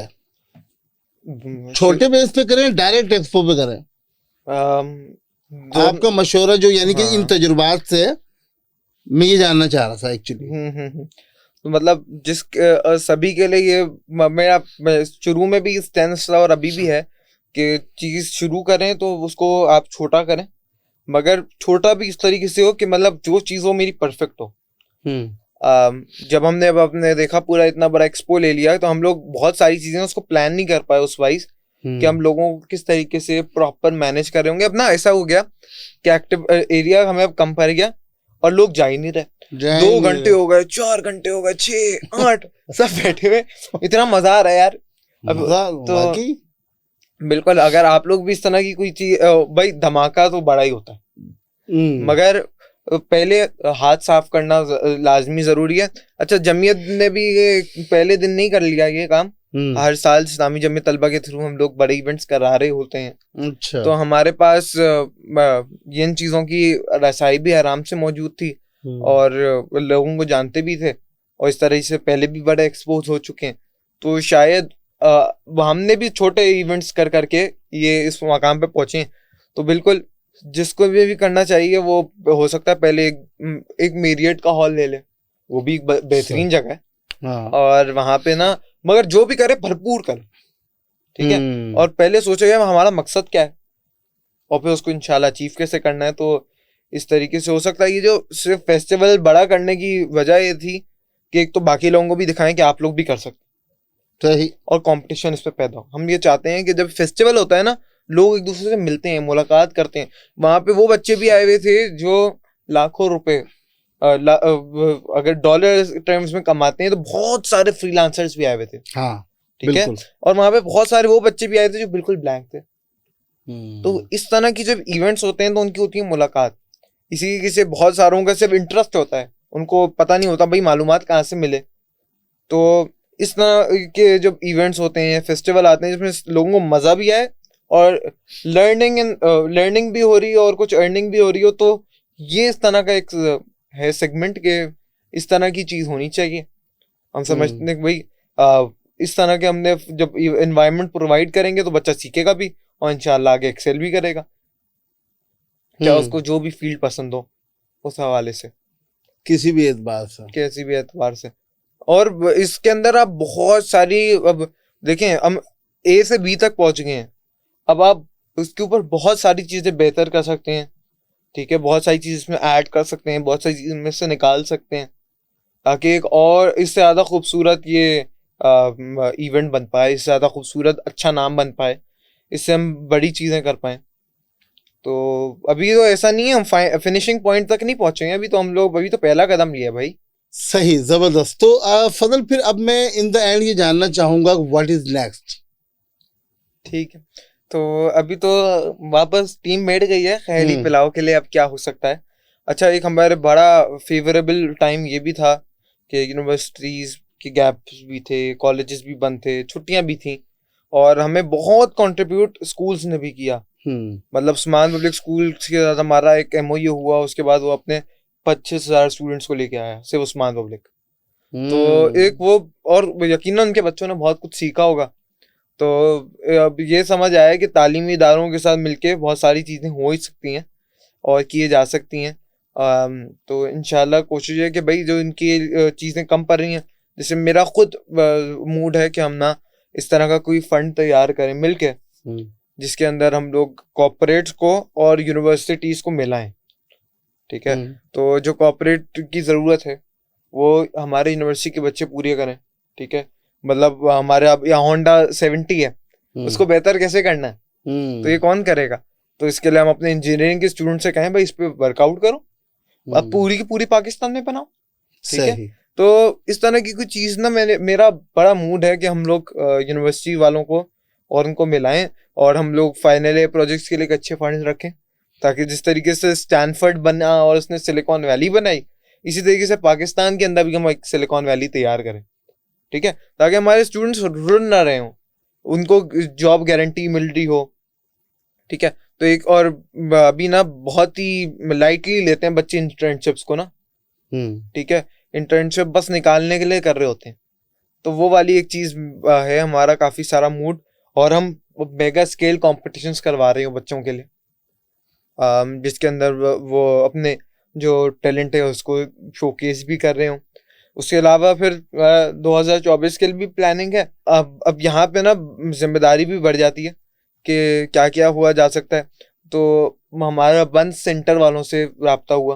छोटे बेस पे करें, डायरेक्ट एक्सपो पे करें? आपका मशवरा जो, यानी कि इन तजुर्बात से मैं ये जानना चाह रहा था एक्चुअली। तो मतलब जिस सभी के लिए ये मेरा शुरू में भी स्टैंस था और अभी भी है कि चीज शुरू करें तो उसको आप छोटा करें, मगर छोटा भी इस तरीके से हो कि मतलब जो चीज हो मेरी परफेक्ट हो। जब हमने अब अपने देखा पूरा इतना बड़ा एक्सपो ले लिया तो हम लोग बहुत सारी चीजें उसको प्लान नहीं कर पाए उस वाइज कि हम लोगों को किस तरीके से प्रॉपर मैनेज कर रहे होंगे। अब ना ऐसा हो गया कि एक्टिव एरिया हमें अब कम पड़ गया और लोग जा ही नहीं रहे। 2 घंटे हो गए, 4 घंटे हो गए, 6, 8 सब बैठे हुए, इतना मजा आ रहा है यार। अब तो बिल्कुल, अगर आप लोग भी इस तरह की कोई चीज, भाई धमाका तो बड़ा ही होता है, मगर पहले हाथ साफ करना लाजमी जरूरी है। अच्छा, जमीयत ने भी ये पहले दिन नहीं कर लिया ये काम। हर साल इस्लामी जमीयत तलबा के थ्रू हम लोग बड़े इवेंट्स करा रहे होते हैं। अच्छा। तो हमारे पास इन चीज़ों की रसाई भी आराम से मौजूद थी और लोगों को जानते भी थे और इस तरह से पहले भी बड़े एक्सपोज हो चुके हैं। तो शायद हमने भी छोटे इवेंट्स कर करके ये इस मकाम पे पहुंचे हैं। तो बिल्कुल जिसको भी करना चाहिए वो हो सकता है पहले एक मेरियट का हॉल ले ले, वो भी एक बेहतरीन जगह है। हाँ। और वहां पे ना, मगर जो भी करे भरपूर कर, ठीक है। और पहले सोचो यार हमारा मकसद क्या है और फिर उसको इंशाल्लाह अचीव कैसे करना है। तो इस तरीके से हो सकता है ये जो सिर्फ फेस्टिवल बड़ा करने की वजह ये थी कि एक तो बाकी लोगों को भी दिखाएं कि आप लोग भी कर सकते, सही, और कंपटीशन इस पे पैदा हो। हम ये चाहते हैं कि जब फेस्टिवल होता है ना, लोग एक दूसरे से मिलते हैं, मुलाकात करते हैं। वहां पे वो बच्चे भी आए हुए थे जो लाखों रुपए अगर डॉलर टर्म्स में कमाते हैं, तो बहुत सारे फ्रीलांसर्स भी आए हुए थे। हाँ, ठीक है। और वहां पे बहुत सारे वो बच्चे भी आए थे जो बिल्कुल ब्लैंक थे। तो इस तरह की जब इवेंट्स होते हैं तो उनकी होती है मुलाकात। इसी से बहुत सारों का सिर्फ इंटरेस्ट होता है, उनको पता नहीं होता भाई मालूमात कहाँ से मिले। तो इस तरह के जब इवेंट्स होते हैं, फेस्टिवल आते हैं जिसमें लोगों को मजा भी आए और लर्निंग भी हो रही है और कुछ अर्निंग भी हो रही हो, तो ये इस तरह का एक है सेगमेंट के इस तरह की चीज होनी चाहिए। हम समझते हैं कि भाई इस तरह के हमने जब एनवायरनमेंट प्रोवाइड करेंगे तो बच्चा सीखेगा भी और इंशाल्लाह आगे एक्सेल भी करेगा, क्या उसको जो भी फील्ड पसंद हो उस हवाले से, किसी भी एतबार से। और इसके अंदर आप बहुत सारी, अब देखें हम ए से बी तक पहुंच गए हैं, अब आप उसके ऊपर बहुत सारी चीजें बेहतर कर सकते हैं। ठीक है, बहुत सारी चीज इसमें ऐड कर सकते हैं, बहुत सारी चीज में से निकाल सकते हैं ताकि एक और इससे ज्यादा खूबसूरत ये इवेंट बन पाए, इससे ज्यादा खूबसूरत अच्छा नाम बन पाए, इससे हम बड़ी चीजें कर पाए। तो अभी तो ऐसा नहीं है हम फिनिशिंग पॉइंट तक नहीं पहुंचे हैं, अभी तो हम लोग अभी तो पहला कदम लिया भाई। सही, जबरदस्त। तो फजल, फिर अब मैं इन द एंड ये जानना चाहूंगा व्हाट इज नेक्स्ट। ठीक है, तो अभी तो वापस टीम बैठ गई है खैरी पिलाओ के लिए, अब क्या हो सकता है। अच्छा, एक हमारे बड़ा फेवरेबल टाइम ये भी था कि यूनिवर्सिटीज के गैप्स भी थे, कॉलेजेस भी बंद थे, छुट्टियां भी थी, और हमें बहुत कंट्रीब्यूट स्कूल्स ने भी किया। मतलब उस्मान पब्लिक स्कूल के साथ हमारा एक MOU हुआ, उसके बाद वो अपने 25,000 स्टूडेंट्स को लेके आया सिर्फ उस्मान पब्लिक। तो एक वो, और यकीनन उनके बच्चों ने बहुत कुछ सीखा होगा। तो अब ये समझ आया कि तालीमी इदारों के साथ मिलके बहुत सारी चीज़ें हो ही सकती हैं और किए जा सकती हैं। तो इंशाल्लाह कोशिश है कि भाई जो इनकी चीज़ें कम पड़ रही हैं, जैसे मेरा खुद मूड है कि हम ना इस तरह का कोई फंड तैयार करें मिलके, जिसके अंदर हम लोग कॉर्पोरेट्स को और यूनिवर्सिटीज़ को मिलाएं। ठीक है, तो जो कॉर्पोरेट की ज़रूरत है वो हमारे यूनिवर्सिटी के बच्चे पूरी करें। ठीक है, मतलब हमारे अब यहाँ होंडा 70 है, उसको बेहतर कैसे करना है, तो ये कौन करेगा। तो इसके लिए हम अपने इंजीनियरिंग के स्टूडेंट से कहें भाई इस पे वर्कआउट करो, अब पूरी की पूरी पाकिस्तान में बनाओ। ठीक है, तो इस तरह की कोई चीज़ ना, मेरा बड़ा मूड है कि हम लोग यूनिवर्सिटी वालों को और उनको मिलाएं और हम लोग फाइनल ईयर प्रोजेक्ट्स के लिए अच्छे फंड्स रखें, ताकि जिस तरीके से स्टैनफोर्ड बना और उसने सिलिकॉन वैली बनाई, इसी तरीके से पाकिस्तान के अंदर भी हम एक सिलिकॉन वैली तैयार करें। ठीक है, ताकि हमारे स्टूडेंट्स रुन ना रहे हों, उनको जॉब गारंटी मिल रही हो। ठीक है, तो एक और अभी ना बहुत ही लाइटली लेते हैं बच्चे इंटर्नशिप्स को ना। ठीक है, इंटर्नशिप बस निकालने के लिए कर रहे होते हैं। तो वो वाली एक चीज है हमारा काफी सारा मूड, और हम मेगा स्केल कॉम्पिटिशन्स करवा रहे हो बच्चों के लिए, जिसके अंदर वो अपने जो टैलेंट है उसको शोकेस भी कर रहे हो। उसके अलावा फिर 2024 के लिए भी प्लानिंग है। अब यहाँ पे ना जिम्मेदारी भी बढ़ जाती है कि क्या क्या हुआ जा सकता है। तो हमारा बंद सेंटर वालों से रब्ता हुआ,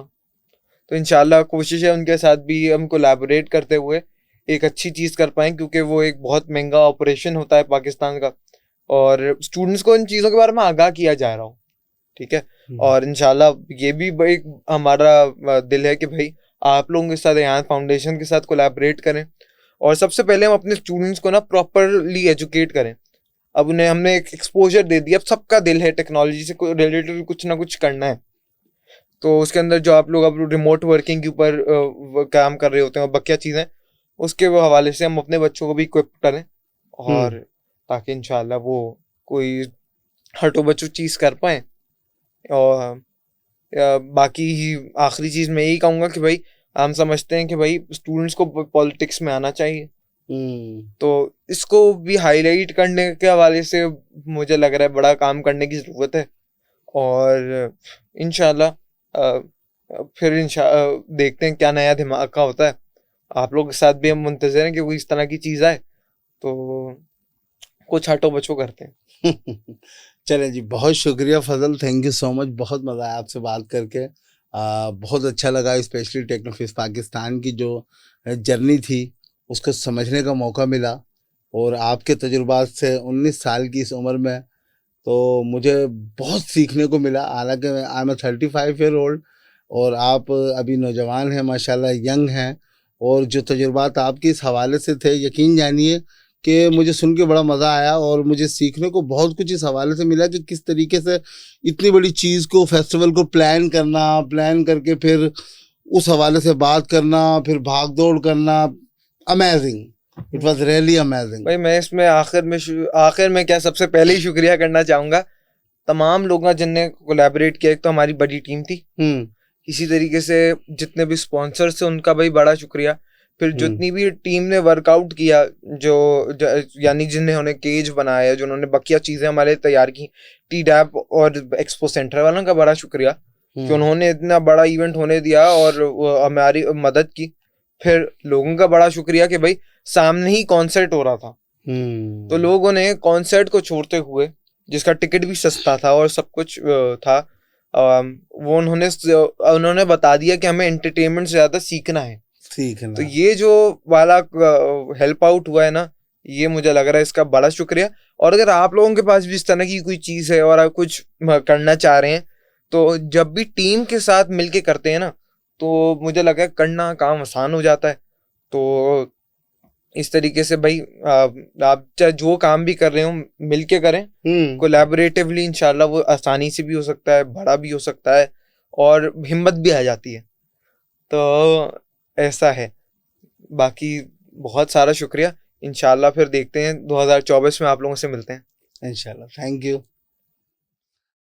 तो इंशाल्लाह कोशिश है उनके साथ भी हम कोलैबोरेट करते हुए एक अच्छी चीज़ कर पाएँ, क्योंकि वो एक बहुत महंगा ऑपरेशन होता है पाकिस्तान का, और स्टूडेंट्स को इन चीज़ों के बारे में आगाह किया जा रहा हो। ठीक है, और इंशाल्लाह ये भी एक हमारा दिल है कि भाई आप लोगों के साथ यहाँ फाउंडेशन के साथ कोलैबोरेट करें, और सबसे पहले हम अपने स्टूडेंट्स को ना प्रॉपरली एजुकेट करें। अब उन्हें हमने एक एक्सपोजर दे दिया, अब सबका दिल है टेक्नोलॉजी से रिलेटेड कुछ ना कुछ करना है। तो उसके अंदर जो आप लोग अब रिमोट वर्किंग के ऊपर काम कर रहे होते हैं और बकिया चीज़ें, उसके वो हवाले से हम अपने बच्चों को भी इक्विप करें, और ताकि इंशाल्लाह वो कोई हटो बच्चों चीज़ कर पाएँ। और बाकी आखिरी चीज़ मैं यही कहूँगा कि भाई हम समझते हैं कि भाई स्टूडेंट्स को पॉलिटिक्स में आना चाहिए, तो इसको भी हाईलाइट करने के हवाले से मुझे लग रहा है बड़ा काम करने की ज़रूरत है। और इंशाल्लाह फिर देखते हैं क्या नया दिमाग का होता है। आप लोग के साथ भी हम मुंतज़िर हैं कि कोई इस तरह की चीज़ आए, तो कुछ हटो बचो करते हैं। चलें जी, बहुत शुक्रिया फजल, थैंक यू सो मच, बहुत मज़ा आया आपसे बात करके। बहुत अच्छा लगा, स्पेशली टेक्नोफिस पाकिस्तान की जो जर्नी थी उसको समझने का मौका मिला, और आपके तजुर्बात से 19 साल की इस उम्र में तो मुझे बहुत सीखने को मिला। हालांकि आई एम 35 ईयर ओल्ड और आप अभी नौजवान हैं माशाल्लाह, यंग हैं, और जो तजुर्बात आपके इस हवाले से थे, यकीन जानिए कि मुझे सुन के बड़ा मज़ा आया, और मुझे सीखने को बहुत कुछ इस हवाले से मिला कि किस तरीके से इतनी बड़ी चीज़ को, फेस्टिवल को प्लान करके फिर उस हवाले से बात करना, फिर भाग दौड़ करना, amazing, it was really amazing. भाई मैं इसमें आखिर में क्या सबसे पहले ही शुक्रिया करना चाहूँगा तमाम लोगों जिनने कोलैबोरेट किया। एक तो हमारी बड़ी टीम थी, इसी तरीके से जितने भी स्पॉन्सर्स थे उनका भाई बड़ा शुक्रिया। फिर जितनी भी टीम ने वर्कआउट किया, यानी जिन्होंने केज बनाया, जिन्होंने बकिया चीज़ें हमारे तैयार की, टी डैप और एक्सपो सेंटर वालों का बड़ा शुक्रिया कि उन्होंने इतना बड़ा इवेंट होने दिया और हमारी मदद की। फिर लोगों का बड़ा शुक्रिया कि भाई सामने ही कॉन्सर्ट हो रहा था, तो लोगों ने कॉन्सर्ट को छोड़ते हुए, जिसका टिकट भी सस्ता था और सब कुछ था, वो उन्होंने बता दिया कि हमें एंटरटेनमेंट से ज्यादा सीखना है। तो ये जो वाला हेल्प आउट हुआ है ना, ये मुझे लग रहा है इसका बड़ा शुक्रिया। और अगर आप लोगों के पास भी इस तरह की कोई चीज़ है और आप कुछ करना चाह रहे हैं, तो जब भी टीम के साथ मिलके करते हैं ना, तो मुझे लगा करना काम आसान हो जाता है। तो इस तरीके से भाई आप चाहे जो काम भी कर रहे हो मिलके करें, कोलैबोरेटिवली, इंशाल्लाह वो आसानी से भी हो सकता है, बड़ा भी हो सकता है, और हिम्मत भी आ जाती है। तो ऐसा है। बाकी बहुत सारा शुक्रिया। इंशाल्लाह फिर देखते हैं 2024 में आप लोगों से मिलते हैं इंशाल्लाह। Thank you.